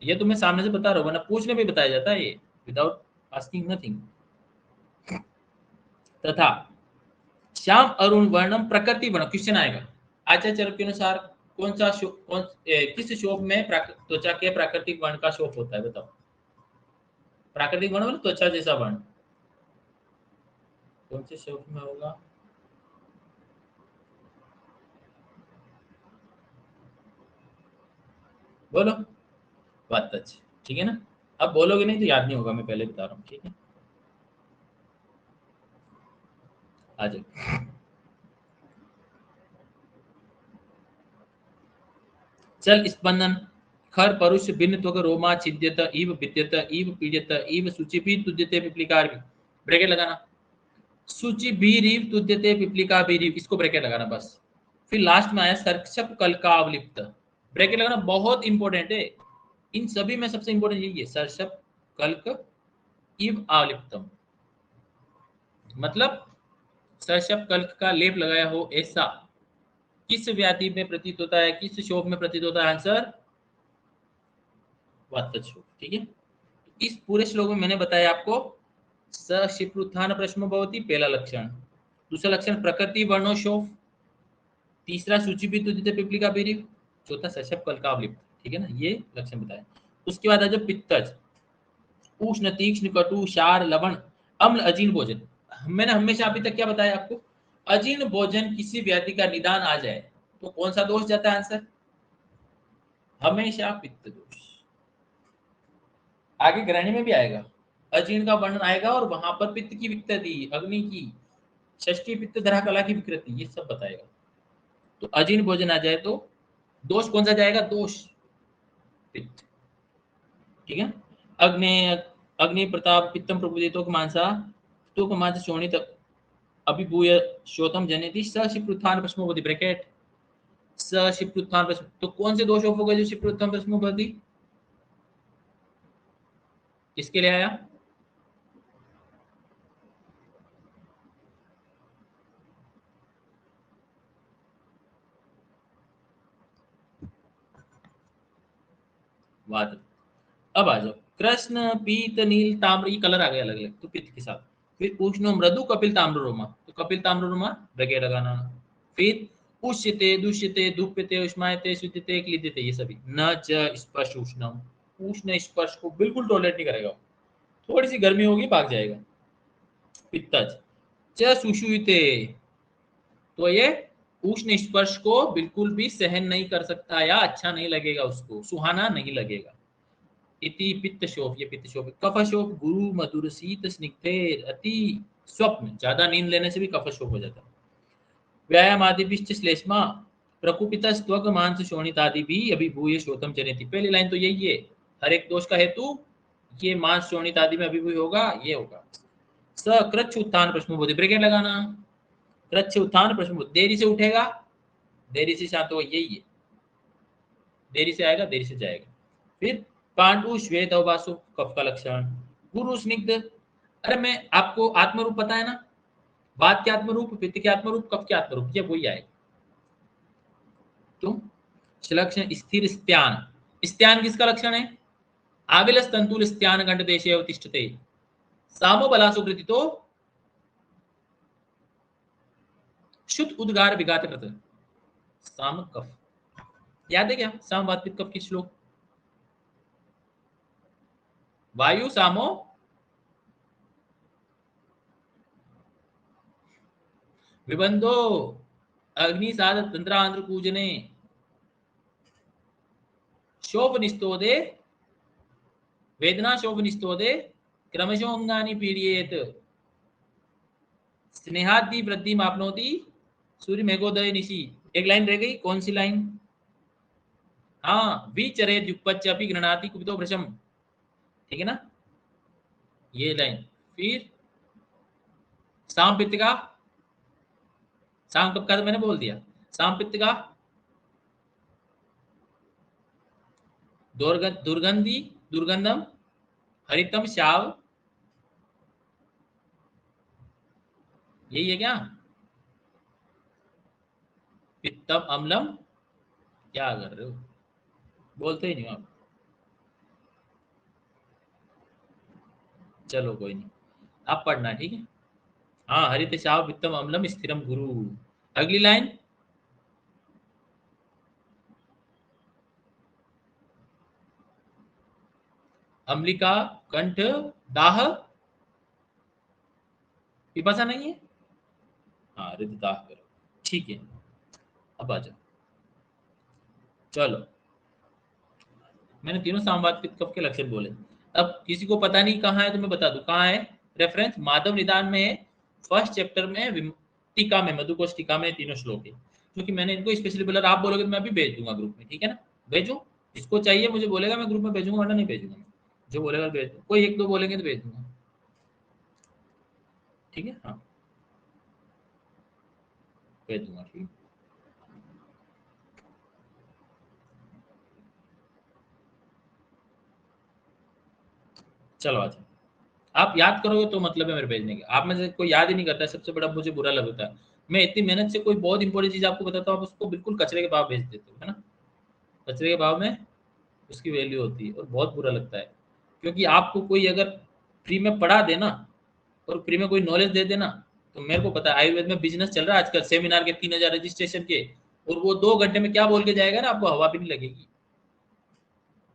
ये तो मैं सामने से बता रहा हूँ, वरना पूछने पे बताया जाता है ये, विदाउट आस्किंग नथिंग। तथा श्याम अरुण वर्णम प्रकृति वर्ण, क्वेश्चन आएगा, आचार्य चरक के अनुसार किस शोभ में त्वचा के प्राकृतिक वर्ण का शोभ होता है, बताओ। प्राकृतिक वर्ण मतलब त्वचा जैसा वर्ण, कौन से शोभ में होगा, बोलो, बात अच्छी, ठीक है ना। अब बोलोगे नहीं तो याद नहीं होगा, मैं पहले बता रहा हूँ, ठीक है। आ जाओ। चल स्पंदन खर परुष भिन्न त्वक रोमा छिद्यत इव विद्यत इव पीड्यत इव सूचि भी तुद्यते पिपलिकार भी, ब्रैकेट लगाना। सूचि भी रीव तुद्यते पिपलिका भी रीव, इसको ब्रैकेट लगाना बस। फिर लास्ट में आया सर्क्षप कल्कावलिप्त, ब्रैकेट लगाना, बहुत इंपॉर्टेंट है। इन सभी में सबसे इंपॉर्टेंट यही है, सर्षप कल्क इव आवलिप्तम, मतलब सर्षप कल्क का लेप लगाया हो ऐसा। किस व्याधि में प्रतीत होता है, किस शोभ में प्रतीत होता है? आंसर वातशोभ, ठीक है। इस पूरे श्लोक में मैंने बताया आपको सशिप्रुत्थान प्रश्न भवति, पहला लक्षण। दूसरा लक्षण प्रकृति वर्णो शोभ, तीसरा सूचि भी तुदित पिपलिका बीरी, चौथा सशप कल्कावलिप्त, ठीक है ना, ये लक्षण बताया। उसके बाद आ जाओ पित्तज, उष्ण तीक्ष्ण कटु क्षार लवण अम्ल अजीर्ण भोजन। मैंने हमेशा अभी तक क्या बताया आपको, अजीर्ण भोजन किसी व्याधि का निदान आ जाए तो कौन सा दोष जाता है? आंसर हमेशा पित्त दोष। आगे ग्रहणी में भी आएगा, अजीर्ण का वर्णन आएगा और वहां पर पित्त की विकृति, अग्नि की षष्ठी पित्त धरा कला की विकृति, ये सब बताएगा। तो अजीर्ण भोजन आ जाए तो दोष कौन सा जाएगा? दोष पित्त, ठीक है। अग्नि अग्नि प्रताप पित्तम प्रबुदितो मानसा तो मांस शोणित अभिभूय शोतम जनेति सशिप्रुत्थान प्रश्नो भवति, ब्रैकेट सशिप्रुत्थान प्रश्न, तो कौन से दोष होगा जो शिप्रुत्थान प्रश्नो भवति? किसके लिए आया? वात। अब आ जाओ, कृष्ण पीत नील ताम्र, ये कलर आ गए अलग अलग, तो पित्त के साथ। फिर उष्ण मृदु कपिल ताम्र रोमा, तो कपिल ताम्र रोमा ब्रैकेट लगाना। फिर उष्यते दुष्यते धूप्यते उष्मायते शुद्धते क्लिद्यते, ये सभी। न च स्पर्श उष्णम, उष्ण स्पर्श को बिल्कुल टॉलरेट नहीं करेगा, थोड़ी सी गर्मी होगी भाग जाएगा। पित्तज च सुषुयते, तो ये उष्ण स्पर्श को बिल्कुल भी सहन नहीं कर सकता या अच्छा नहीं लगेगा, उसको सुहाना नहीं लगेगा। इति पित्त शोभ, ये पित्त शोभ। कफ शोभ गुरु मधुर शीत स्निग्धेर अति स्वप्न, ज्यादा नींद लेने से भी कफ शोभ हो जाता है। व्यायाम आदि पिष्ट श्लेष्मा प्रकुपित त्वक मांस शोणित आदि भी अभिभूय शोतम जनेति, पहली लाइन तो यही है, हर एक दोष का हेतु ये मांस शोणित आदि में अभिभूय होगा, ये होगा। स कृच्छ उत्थान प्रश्न बोधि, ब्रैकेट लगाना। कृच्छ उत्थान प्रश्न, देरी से उठेगा, देरी से शांत होगा, यही है, देरी से आएगा देरी से जाएगा। फिर पांडु श्वेत अववासु, कफ का लक्षण। गुरु स्निग्ध, अरे मैं आपको आत्मरूप पता है ना, बात के आत्मरूप, पित्त के आत्मरूप, कफ के आत्मरूप, ये वही आएगा। तो लक्षण स्थिर स्त्यान, स्त्यान किसका लक्षण है? आविलस तंतुल स्त्यान गंड देशे अवतिष्ठते सामो बलासु कृतितो शुद्ध उद्गार विगात कृत, साम कफ, याद है क्या? साम बात पित्त कफ की श्लोक, वायु सामो विबंधो अग्नि साध तंत्रांध्र पूजने शोभ निस्तोदे वेदना शोभ निस्तोदे क्रमशोंगानि पीड़ियेत स्नेहादि वृद्धि मापनोति सूर्य मेघोदय निशि। एक लाइन रह गई, कौन सी लाइन? हाँ, विचरे द्युपच्च अपि गृणाति कुपितो भृशम, ठीक है ना, ये लाइन। फिर साम पित्त का, साम कब का तो मैंने बोल दिया, साम पित्त का दुर्गंधि दुर्गंधम हरितम शाव, यही है क्या? पित्तम अम्लम, क्या कर रहे हो, बोलते ही नहीं आप। चलो कोई नहीं, आप पढ़ना, ठीक है। हाँ, हरित शाव पित्तम अम्लम स्थिरम गुरु। अगली लाइन, अम्लिका कंठ दाह, पिपासा नहीं है, हाँ हरित दाह करो, ठीक है। अब आ जाओ, चलो, मैंने तीनों सामवाद पित्त कफ के लक्षण बोले। अब किसी को पता नहीं कहाँ है तो मैं बता दूं कहाँ है। रेफरेंस माधव निदान में है, फर्स्ट चैप्टर में टीका में, मधुकोश टीका में तीनों श्लोक है। क्योंकि मैंने इनको स्पेशली बोला, आप बोलोगे तो मैं अभी भेज दूंगा ग्रुप में, ठीक है ना। भेजो, जिसको चाहिए मुझे बोलेगा, मैं ग्रुप में भेजूंगा, वरना नहीं भेजूंगा। जो बोलेगा भेज दूंगा, कोई एक दो बोलेंगे तो भेज दूंगा, ठीक है। हाँ, भेज दूंगा, ठीक है। चलो अच्छा, आप याद करोगे तो मतलब है मेरे भेजने के। आप में से कोई याद ही नहीं करता है, सबसे बड़ा मुझे बुरा लगता है। मैं इतनी मेहनत से कोई बहुत इंपॉर्टेंट चीज आपको बताता हूँ, आप उसको बिल्कुल कचरे के भाव भेज देते हो, है ना। कचरे के भाव में उसकी वैल्यू होती है, और बहुत बुरा लगता है। क्योंकि आपको कोई अगर फ्री में पढ़ा देना और फ्री में कोई नॉलेज दे देना, तो मेरे को पता है आयुर्वेद में बिजनेस चल रहा है आजकल, सेमिनार के 3,000 रजिस्ट्रेशन के, और वो 2 घंटे में क्या बोल के जाएगा ना, आपको हवा भी नहीं लगेगी।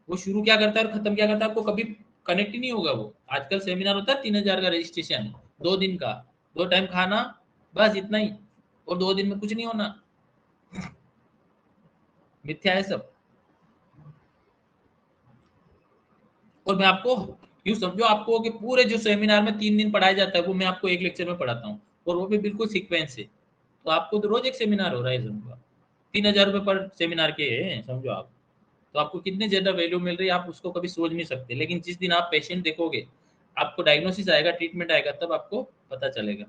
वो शुरू क्या करता है और खत्म क्या करता है, आपको कभी कनेक्ट ही नहीं होगा। वो आजकल सेमिनार होता है 3,000 का रजिस्ट्रेशन, 2 दिन का, 2 टाइम खाना, बस इतना ही, और 2 दिन में कुछ नहीं होना। मिथ्या है सब। और मैं आपको यूं समझो, आपको कि पूरे जो सेमिनार में 3 दिन पढ़ाया जाता है, वो मैं आपको एक लेक्चर में पढ़ाता हूँ, और वो भी बिल्कुल सीक्वेंस से। तो आपको तो रोज एक सेमिनार हो रहा है, समझो आप। 3,000 रुपये पर सेमिनार के हैं, समझो आप। तो आपको कितनी ज्यादा वैल्यू मिल रही है, आप उसको कभी सोच नहीं सकते। लेकिन जिस दिन आप पेशेंट देखोगे, आपको डायग्नोसिस आएगा, ट्रीटमेंट आएगा, तब आपको पता चलेगा।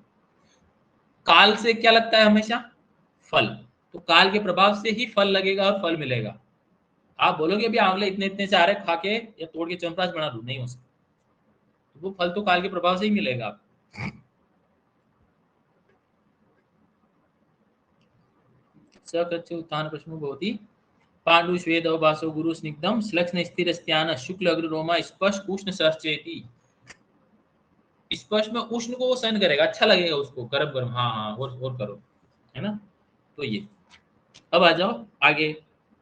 काल से क्या लगता है हमेशा? फल। तो काल के प्रभाव से ही फल लगेगा और फल मिलेगा। आप बोलोगे अभी आंवले इतने इतने से आ रहे, खा के या तोड़ के च्यवनप्राश बना दूं, नहीं हो सकता। तो वो फल तो काल के प्रभाव से ही मिलेगा आपको। सकृत्य उत्थान प्रश्नो भवति, पांडु श्वेत अवभासो गुरु स्निग्धम श्लक्ष्ण स्थिरस्त्यान शुक्ल अग्र रोमा स्पष्ट उष्ण सहचेति। स्पष्ट में उष्ण को वो सहन करेगा, अच्छा लगेगा उसको, गरम गरम, हाँ हाँ, और करो, है ना। तो ये, अब आ जाओ आगे।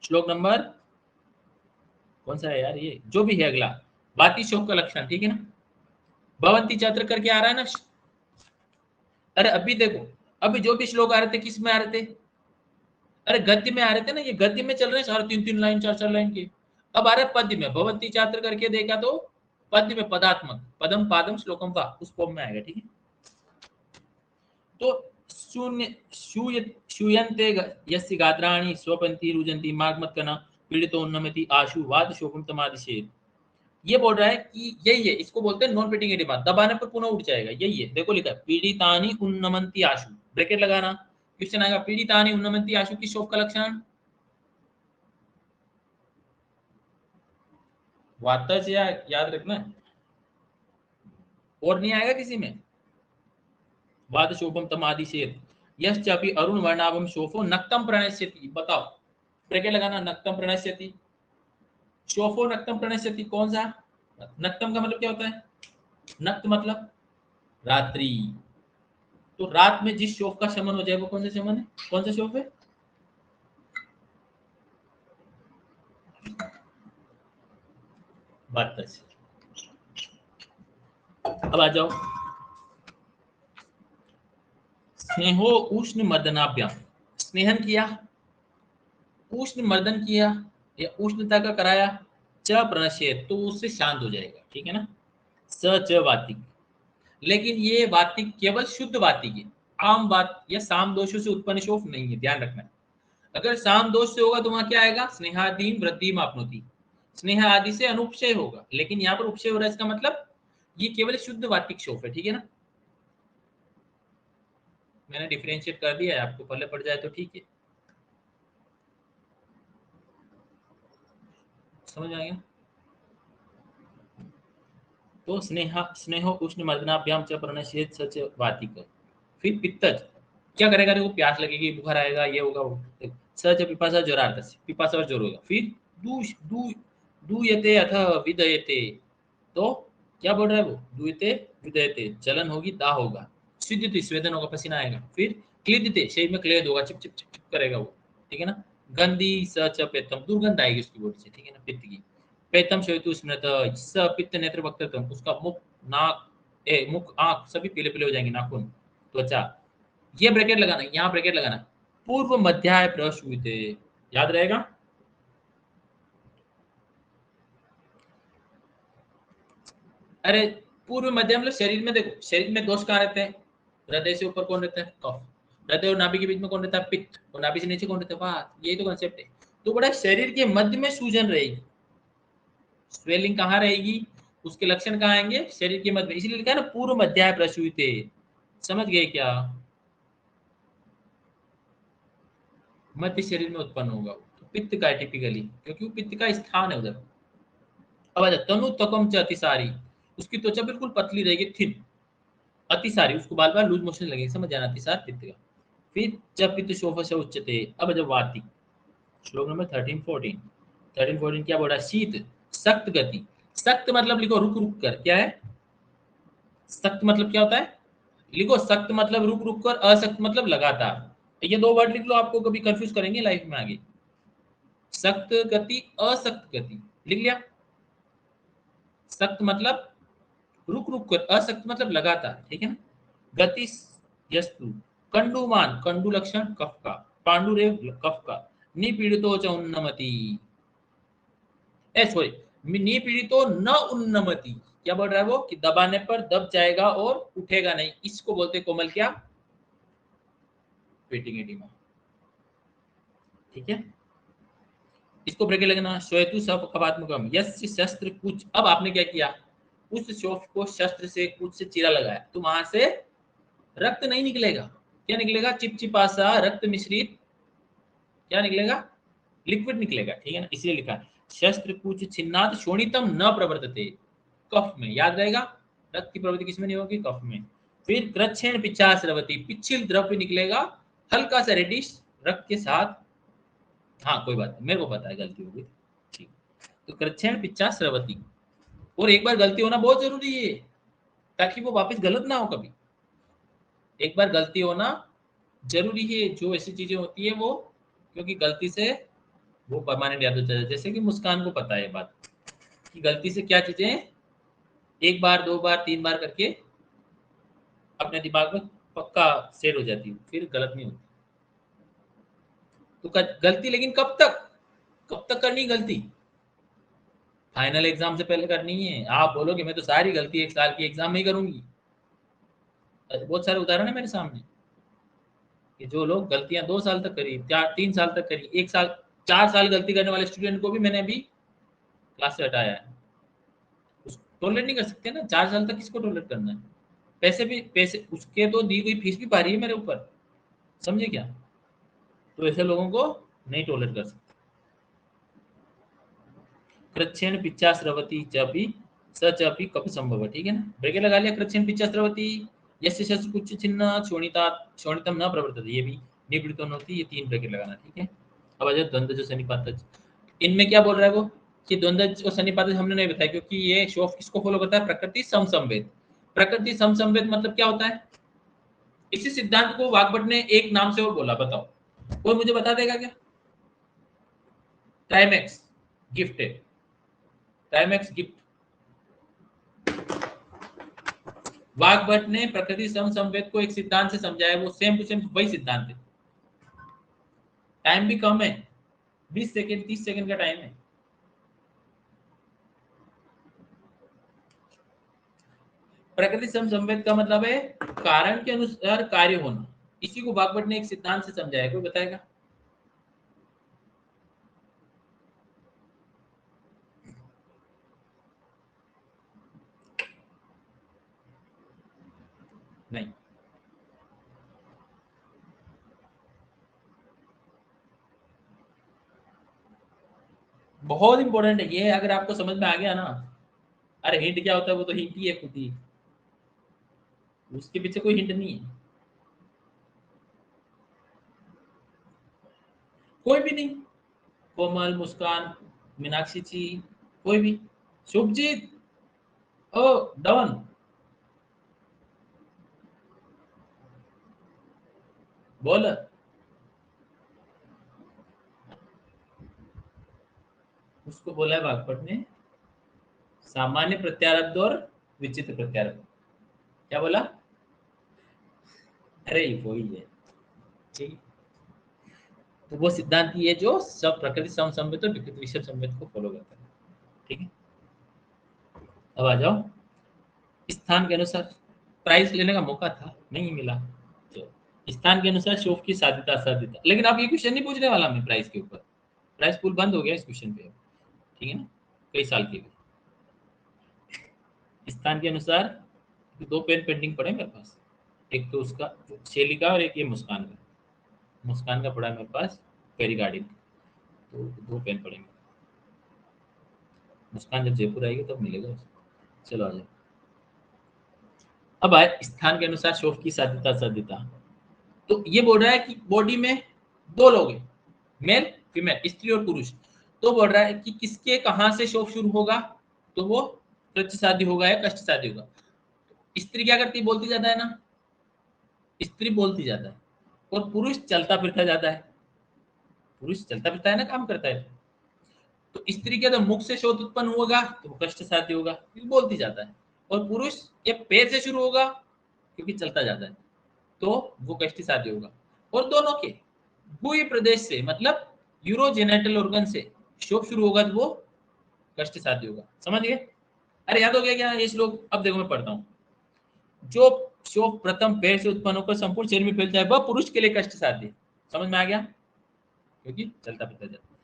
श्लोक नंबर कौन सा है यार, ये जो भी है अगला, वाती शोक का लक्षण, ठीक है ना। भवंती छात्र करके आ रहा है ना। अरे अभी देखो, अभी जो भी श्लोक आ रहे थे किस में आ रहे थे? अरे गद्य में आ रहे थे ना, ये गद्य में चल रहे हैं सारे, 3-3 लाइन 4-4 लाइन के। अब आ रहे पद्य में, भवंती छात्र करके देखा तो पद्य में पदात्मक, पदम पादम श्लोकम का उस फॉर्म में आएगा, ठीक है। तो शून्य शूयन्ते यस्य गात्राणि स्वपन्ति रुजन्ति मागमत्कना पीड़ितोन्नमति आशु वाद शोकम तमादिशेत। ये बोल रहा है कि यही है, इसको बोलते हैं नॉन पेटिंग एडिमा, दबाने पर पुनः उठ जाएगा, यही है। देखो लिखा है पीड़ितानि उन्नमन्ति आशु, ब्रैकेट लगाना। क्वेश्चन आएगा पीड़ितानि उन्नमन्ति आशु किस शोक का लक्षण? वाता से याद रखना है। और नहीं आएगा किसी में। वाद शोभम तम आदि से यश्चापि अरुण वर्णाभम शोफो नक्तम प्रणश्यति, बताओ। ब्रैकेट लगाना, नक्तम प्रणश्यति, शोफो नक्तम प्रणश्यति, कौन सा? नक्तम का मतलब क्या होता है? नक्त मतलब रात्रि। तो रात में जिस शोफ का शमन हो जाए वो कौन सा शमन है, कौन सा शोफ है? वात से। अब आ जाओ, स्नेहो उष्ण मर्दनाभ्याम, स्नेहन किया, उष्ण मर्दन किया, या उष्णता का कराया, च प्रणश्येत, तो उससे शांत हो जाएगा, ठीक है ना। स च वातिक। लेकिन ये वातिक केवल शुद्ध वातिक है, आम बात या साम दोषों से उत्पन्न शोफ नहीं है, ध्यान रखना है। अगर साम दोष से होगा तो वहां क्या आएगा? स्नेहादीन वृद्धि मापनोति, स्नेह आदि से अनुपचय होगा। लेकिन यहाँ पर उपचय हो रहा है, इसका मतलब ये केवल शुद्ध वातिक शोफ है, ठीक है ना। मैंने डिफरेंशिएट कर दिया है, आपको पहले पड़ जाए तो ठीक है, समझ आ गया। तो स्नेहो उष्ण मर्दनाभ्याम च प्रणश्येत सच वातिक। फिर पित्तज, क्या करेगा? देखो प्यास लगेगी, बुखार आएगा, ये होगा वो। सच पिपासा ज्वरार्थ, पिपासा और ज्वर होगा। फिर दू दू दूयते अथ विदयते, तो क्या बोल रहा है वो? दूयते विदयते, जलन होगी, दाह होगा, स्विद्यते स्वेदन होगा, पसीना आएगा। फिर क्लिदते, शरीर में क्लेद होगा, चिप चिप चिप चिप करेगा वो, ठीक है ना। गंदी सच पेतम, दुर्गंध आएगी उसकी बॉडी से, ठीक है ना, पित्त की। पेतम श्वेतु स्मृत, स पित्त नेत्र वक्तम, उसका मुख, नाक, मुख आंख सभी पीले पीले हो जाएंगे, नाखून, त्वचा। ये ब्रैकेट लगाना, यहाँ ब्रैकेट लगाना, पूर्व मध्याय प्रसूते, याद रहेगा। अरे पूर्व मध्य मतलब शरीर में, देखो शरीर में दोष कहाँ रहते हैं? हृदय से ऊपर कौन रहता है? कफ। हृदय और नाभि के बीच में कौन रहता है? पित्त। और नाभि से नीचे कौन रहता है? वात। यही तो कॉन्सेप्ट है। तो बड़ा शरीर के मध्य में सूजन रहेगी, स्वेलिंग कहाँ रहेगी, उसके लक्षण कहाँ आएंगे? शरीर के मध्य में। इसलिए लिखा है ना पूर्व मध्याय प्रसूते। समझ गए क्या? मध्य शरीर में उत्पन्न होगा वो। तो पित्त का है टिपिकली, क्योंकि वो पित्त का स्थान है उधर। अब आ तनु तकम च अतिसारी, उसकी त्वचा बिल्कुल पतली रहेगी, थिन। अतिसारी, उसको बार बार लूज मोशन लगेगा, समझ जाना, अतिसार पित्त का। फिर जब पित्त शोफ से उच्चते, अब जब वाति, श्लोक नंबर 13-14 क्या बोला? शीत सख्त गति। सख्त मतलब लिखो रुक रुक कर, क्या है सख्त मतलब? क्या होता है? लिखो सख्त मतलब रुक रुक कर, असख्त मतलब लगातार। ये दो वर्ड लिख लो, आपको कभी कंफ्यूज करेंगे लाइफ में आगे। सख्त गति, असख्त गति, लिख लिया? सख्त मतलब रुक रुक कर, असख्त मतलब लगातार, ठीक है ना? गति यस्तु कंडुमान, कंडु लक्षण कफ का, पांडुरेव कफ का, निपीड़ितो च उन्नमति, ए सॉरी निपीड़ितो न उन्नमति। क्या बोल रहा है वो? कि दबाने पर दब जाएगा और उठेगा नहीं, इसको बोलते कोमल क्या? पेटिंग एडिमा, ठीक है। इसको ब्रेकेट लगना, श्वेतु सब कपात्मकम यस्य शस्त्र कुछ। अब आपने क्या किया? उस शोफ को शस्त्र से कुछ से चीरा लगाया, तो वहां से रक्त नहीं निकलेगा। क्या निकलेगा? चिपचिपा सा रक्त मिश्रित, क्या निकलेगा? लिक्विड निकलेगा, ठीक है ना? इसलिए लिखा है शस्त्र कुछ छिन्नात शोणितम न प्रवर्तते, कफ में, याद रहेगा। रक्त की प्रवृत्ति किसमें नहीं होगी? कफ में। फिर कृच्छेण पिचास्रवती, पिछिल द्रव्य निकलेगा, हल्का सा रेडिश रक्त के साथ। हाँ कोई बात नहीं, मेरे को पता है गलती हो गई, ठीक। तो कृच्छेण पिचास्रवती, और एक बार गलती होना बहुत जरूरी है, ताकि वो वापस गलत ना हो कभी। एक बार गलती होना जरूरी है, जो ऐसी चीजें होती है वो, क्योंकि गलती से वो परमानेंट याद हो जाता है। जैसे कि मुस्कान को पता है बात कि गलती से क्या चीजें एक बार, दो बार, तीन बार करके अपने दिमाग में पक्का सेट हो जाती है, फिर गलत नहीं होती। तो गलती लेकिन कब तक, कब तक करनी गलती? फाइनल एग्जाम से पहले करनी है। आप बोलोगे मैं तो सारी गलती एक साल की एग्जाम में ही करूंगी, बहुत सारे उदाहरण है मेरे सामने कि जो लोग गलतियां 2 साल तक करी, 3 साल तक करी, 1 साल, 4 साल गलती करने वाले स्टूडेंट को भी मैंने अभी क्लास से हटाया है। टॉलरेट नहीं कर सकते ना, 4 साल तक किसको टॉलरेट करना है? पैसे भी, पैसे उसके तो दी गई फीस भी पा रही है मेरे ऊपर, समझे क्या? तो ऐसे लोगों को नहीं टॉलरेट कर सकते। कृच्छेन पिच्चा स्रवती चपी सच अपि कप संभव, ठीक है ना? ब्रेके लगा लिया। कृच्छेन पिच्चा स्रवती यस्य शस्त्र कुछ छिन्न शोणिता शोणितम न प्रवर्तते, ये भी निवृत्त होती, ये 3 ब्रेकेट लगाना, ठीक है। अब आ जाओ द्वंद्व जो सन्निपात। इनमें क्या बोल रहा है वो कि द्वंद्व और सन्निपात हमने नहीं बताया, क्योंकि ये शोफ किसको फॉलो करता है? प्रकृति समसंवेद। प्रकृति समसंवेद मतलब क्या होता है? इसी सिद्धांत को वाग्भट ने एक नाम से और बोला, बताओ कोई मुझे बता देगा क्या? टाइमैक्स गिफ्ट है, टाइमैक्स गिफ्ट। वाग्भट ने प्रकृति समसंवेद को एक सिद्धांत से समझाया, वो सेम टू सेम वही सिद्धांत है। टाइम भी कम है, 20 सेकेंड 30 सेकेंड का टाइम है। प्रकृति समसंवेद का मतलब है कारण के अनुसार कार्य होना। इसी को वाग्भट ने एक सिद्धांत से समझाया, कोई बताएगा? नहीं, बहुत इंपॉर्टेंट है ये, अगर आपको समझ में आ गया ना। अरे हिंट क्या होता है? वो तो हिंट ही है खुद ही, उसके पीछे कोई हिंट नहीं है, कोई भी नहीं। कोमल, मुस्कान, मीनाक्षी जी, कोई भी। शुभजीत, ओ डॉन, बोल। उसको बोला है बागपत ने सामान्य प्रत्यारोप और विचित्र प्रत्यारोप। क्या बोला? अरे वो ही है, ठीक। तो वो सिद्धांत ही है जो सब प्रकृति समसंवेद और विकृति विषय संवेद को फॉलो करता है, ठीक है। अब आ जाओ स्थान के अनुसार प्राइस लेने का मौका था, नहीं मिला। तो स्थान के अनुसार शोफ की साध्यता असाध्यता, लेकिन आप ये क्वेश्चन नहीं पूछने वाला मैं प्राइस के ऊपर, प्राइस पूल बंद हो गया इस क्वेश्चन पे, ठीक है ना, कई साल के लिए। स्थान के अनुसार दो पेन पेंडिंग पड़े मेरे पास, एक तो उसका शैली का और एक ये मुस्कान का। मुस्कान का पड़ा है मेरे पास फेरी गार्डिंग, तो दो पेन पड़ेंगे। मुस्कान जब जयपुर आएगी तब मिलेगा उसको। चलो आ जाओ। अब आए स्थान के अनुसार शोफ की साध्यता असाध्यता। तो ये बोल रहा है कि बॉडी में दो लोग हैं, मेल फीमेल, स्त्री और पुरुष। तो बोल रहा है कि किसके कहां से शोफ शुरू होगा, तो वो कृच्छ शादी होगा या कष्ट शादी होगा। स्त्री क्या करती है, बोलती जाता है ना, स्त्री बोलती जाता है, और पुरुष चलता फिरता जाता है। पुरुष चलता फिरता है ना, काम करता है। तो स्त्री के तो मुख से शोथ उत्पन्न होगा तो वो कष्ट साध्य होगा क्योंकि बोलती जाता है, और पुरुष ये पैर से शुरू होगा क्योंकि चलता जाता है, तो वो कष्ट साध्य होगा। और दोनों के गुही प्रदेश से, मतलब यूरोजेनेटल ऑर्गन से शोफ शुरू होगा तो वो कष्ट साध्य होगा। समझ गए? अरे याद हो गया क्या ये श्लोक? अब देखो मैं पढ़ता हूँ। जो शोफ प्रथम पैर से उत्पन्न होकर संपूर्ण शरीर में फैलता है वह पुरुष के लिए कष्ट साध्य। समझ में आ गया? क्योंकि चलता फिरता जाता है।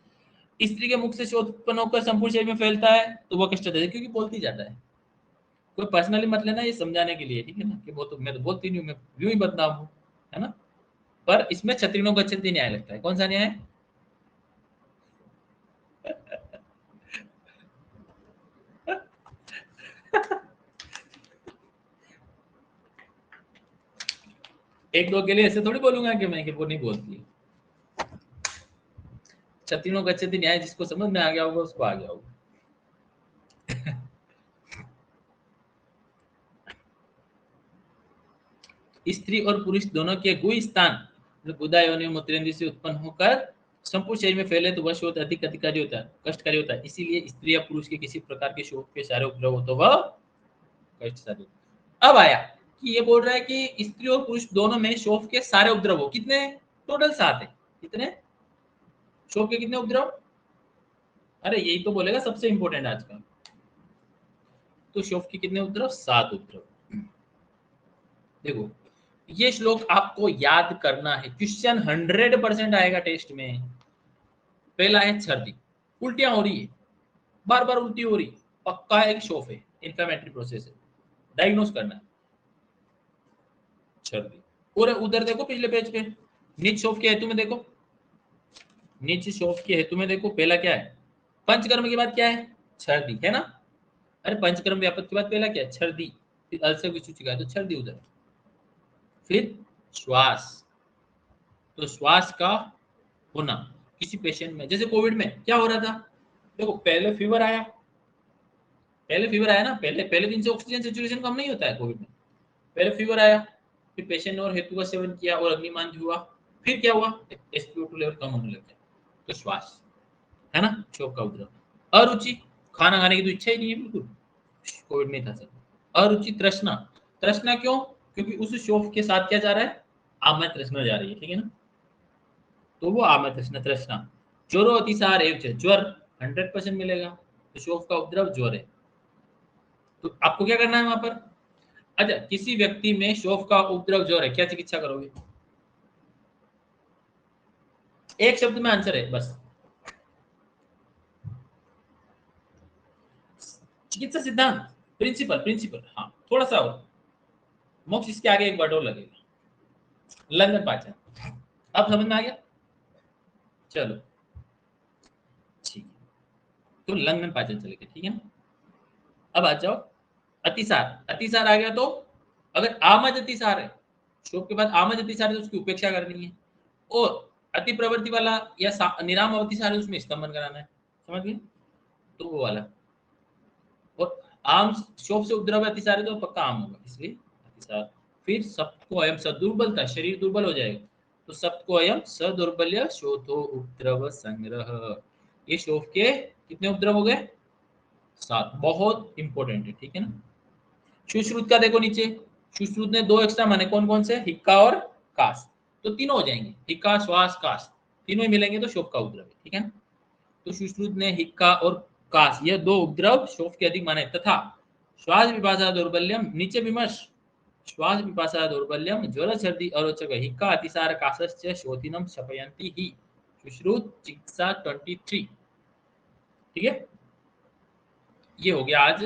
स्त्री के मुख से शोथ उत्पन्न होकर संपूर्ण शरीर में फैलता है तो वह कष्ट साध्य, क्योंकि बोलती जाता है। कोई पर्सनली मत लेना, ये समझाने के लिए, ठीक है ना, कि वो तो मैं तो बोलती नहीं हूँ, मैं यूं ही बदनाम हूँ, है ना। पर इसमें क्षत्रियो गच्छन्ति न्याय लगता है। कौन सा न्याय? एक दो के लिए ऐसे थोड़ी बोलूंगा कि मैं, कि वो नहीं बोलती है। क्षत्रियो गच्छन्ति न्याय जिसको समझ में आ गया होगा उसको आ गया होगा। स्त्री और पुरुष दोनों के गुही स्थान गुदा योनि मूत्रेंद्र से उत्पन्न होकर संपूर्ण शरीर में फैले तो वह शोथ अधिक अधिकारी होता है, कष्टकारी होता है। इसीलिए स्त्री या पुरुष के किसी प्रकार के शोथ के सारे उपद्रव हो तो वह कष्टकारी। अब आया कि ये बोल रहा है कि स्त्री और पुरुष दोनों में शोफ के सारे उपद्रव हो। कितने? टोटल 7 है। कितने शोफ के? कितने उपद्रव? अरे यही तो बोलेगा सबसे इंपॉर्टेंट आज का। तो शोफ के कितने उपद्रव? 7 उपद्रव। देखो ये श्लोक आपको याद करना है, क्वेश्चन 100% आएगा टेस्ट में। पहला है छर्दी, उल्टियां हो रही है, बार बार उल्टी हो रही, पक्का एक शोफ है, इन्फ्लेमेटरी प्रोसेस है, डायग्नोस करना है। छर्दी। और उधर देखो पिछले पेज पे, नीच शोफ के हेतु में देखो, नीच शोफ के हेतु में देखो, पहला क्या है? पंचकर्म के बाद क्या है? छर्दी, है ना। अरे पंचकर्म व्यापक के बाद पहला क्या है? छर्दी। फिर अल्सर विसूचिका है तो छर्दी उधर। फिर श्वास, तो श्वास का होना किसी पेशेंट में, जैसे कोविड में क्या हो रहा था, देखो पहले फीवर आया, पहले फीवर आया ना, पहले पहले दिन से ऑक्सीजन सेचुरेशन कम नहीं होता है कोविड में। पहले फीवर आया, फिर पेशेंट ने और हेतु का सेवन किया और अग्निमान हुआ, फिर क्या हुआ? SpO2 लेवल कम होने लग गया, तो श्वास, है ना, शोक का उपद्रव। अरुचि, खाना खाने की तो इच्छा ही नहीं है बिल्कुल, कोविड में था सब। अरुचि, तृष्णा, तृष्णा क्यों? क्योंकि उस शोफ के साथ क्या जा रहा है? आमय तृष्णा जा रही है, ठीक है ना, तो वो आमय तृष्णा तृष्णा। ज्वरो अतिसार एवं ज्वर 100% मिलेगा, तो शोफ का उपद्रव ज्वर है। तो आपको क्या करना है वहां पर? अच्छा, किसी व्यक्ति में शोफ का उपद्रव ज्वर है, क्या चिकित्सा करोगे? एक शब्द में आंसर है बस। चिकित्सा सिद्धांत, प्रिंसिपल, प्रिंसिपल, हाँ थोड़ा सा और, मोक्ष इसके आगे एक वर्ड और लगेगा, लंघन पाचन। अब समझ में आ गया? चलो ठीक है, तो लंघन पाचन चलेगा, ठीक है ना। अब आ जाओ अतिसार, अतिसार आ गया तो, अगर आमज अतिसार है, शोक के बाद आमज अतिसार है तो उसकी उपेक्षा करनी है, और अति प्रवृत्ति वाला या निराम अतिसार है उसमें स्तंभन कराना है। समझ गए? तो वो वाला। और आम शोक से उपद्रव अतिसार है तो पक्का आम होगा, इसलिए अतिसार। फिर सबको अयम सदुर्बलता, शरीर दुर्बल हो जाएगा, तो सबको अयम सदुर्बल्य शोथो उपद्रव संग्रह। ये शोक के कितने उपद्रव हो गए? 7। बहुत इंपॉर्टेंट है, ठीक है ना। सुश्रुत का देखो नीचे, सुश्रुत ने 2 एक्स्ट्रा माने, कौन कौन से? हिक्का और कास, तो तीनों हो जाएंगे, हिक्का श्वास कास, तीनों ही मिलेंगे तो शोक का उपद्रव है, ठीक है ना। तो सुश्रुत ने हिक्का और कास, ये 2 उपद्रव शोक के अधिक माने, तथा श्वास पिपासा दौर्बल्यम नीचे विमर्श श्वास पिपासा दौर्बल्यम ज्वर सर्दी अरोचक हिक्का अतिसार काशश्च शोधिनम शपयन्ति ही शुश्रुत चिकित्सा 23। ठीक है, ये हो गया आज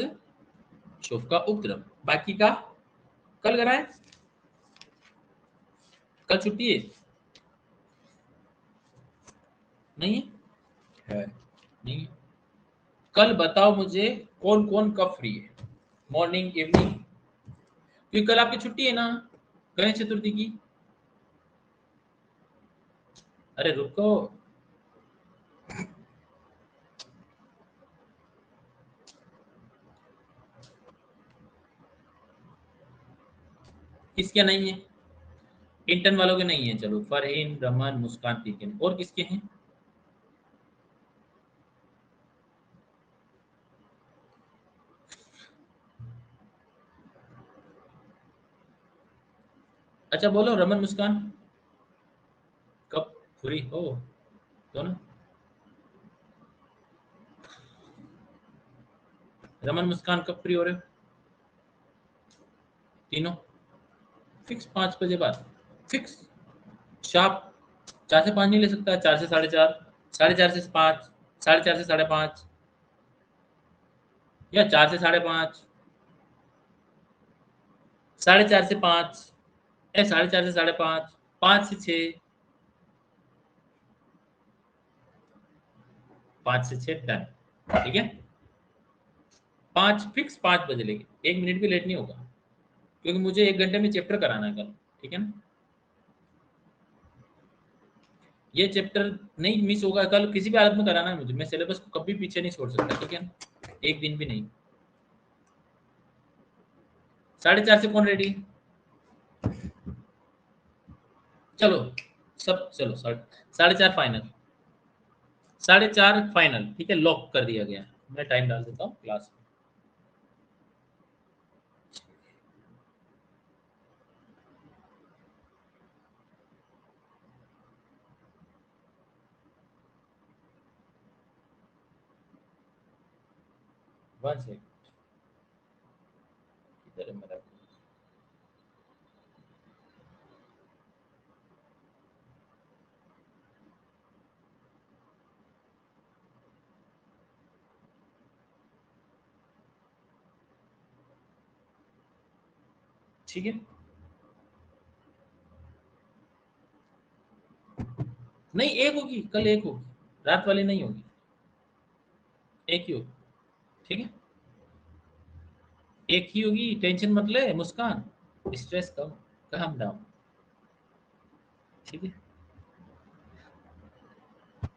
शोफ का उपद्रव। बाकी का कल कराएं, कल छुट्टी है नहीं है नहीं। कल बताओ मुझे कौन कौन कब फ्री है, मॉर्निंग इवनिंग, क्योंकि कल आपकी छुट्टी है ना गणेश चतुर्थी की। अरे रुको, किसके नहीं है? इंटर्न वालों के नहीं है, चलो फरहीन रमन मुस्कान ठीक है, और किसके हैं? अच्छा बोलो रमन मुस्कान कब फ्री हो तो ना। रमन मुस्कान कब फ्री हो रहे हो तीनों? फिक्स 5 बजे बाद, फिक्स शार्प। 4 से 5 नहीं ले सकता? 4 से 4:30, 4:30 से 5, 4:30 से 5:30, या 4 से 5:30, 4:30 से 5, या 4:30 से 5:30, 5 से 6, 5 से 6 डन। ठीक है, 5 फिक्स, 5 बजे लेके 1 मिनट भी लेट नहीं होगा, क्योंकि मुझे 1 घंटे में चैप्टर कराना है कल। ठीक है ना, ये चैप्टर नहीं मिस होगा कल, किसी भी हालत में कराना है मुझे, मैं सिलेबस को कभी पीछे नहीं छोड़ सकता। ठीक है ना, एक दिन भी नहीं। 4:30 से कौन रेडी? चलो सब चलो, 4:30 फाइनल, 4:30 फाइनल। ठीक है, लॉक कर दिया गया। मैं टाइम डाल देता हूँ क्लास में। वन सेकंड, किधर है मेरा? ठीक है, नहीं एक होगी कल, एक होगी, रात वाली नहीं होगी, एक ही होगी। ठीक है, एक ही होगी, टेंशन मत ले मुस्कान, स्ट्रेस कम, काम डाउन। ठीक है।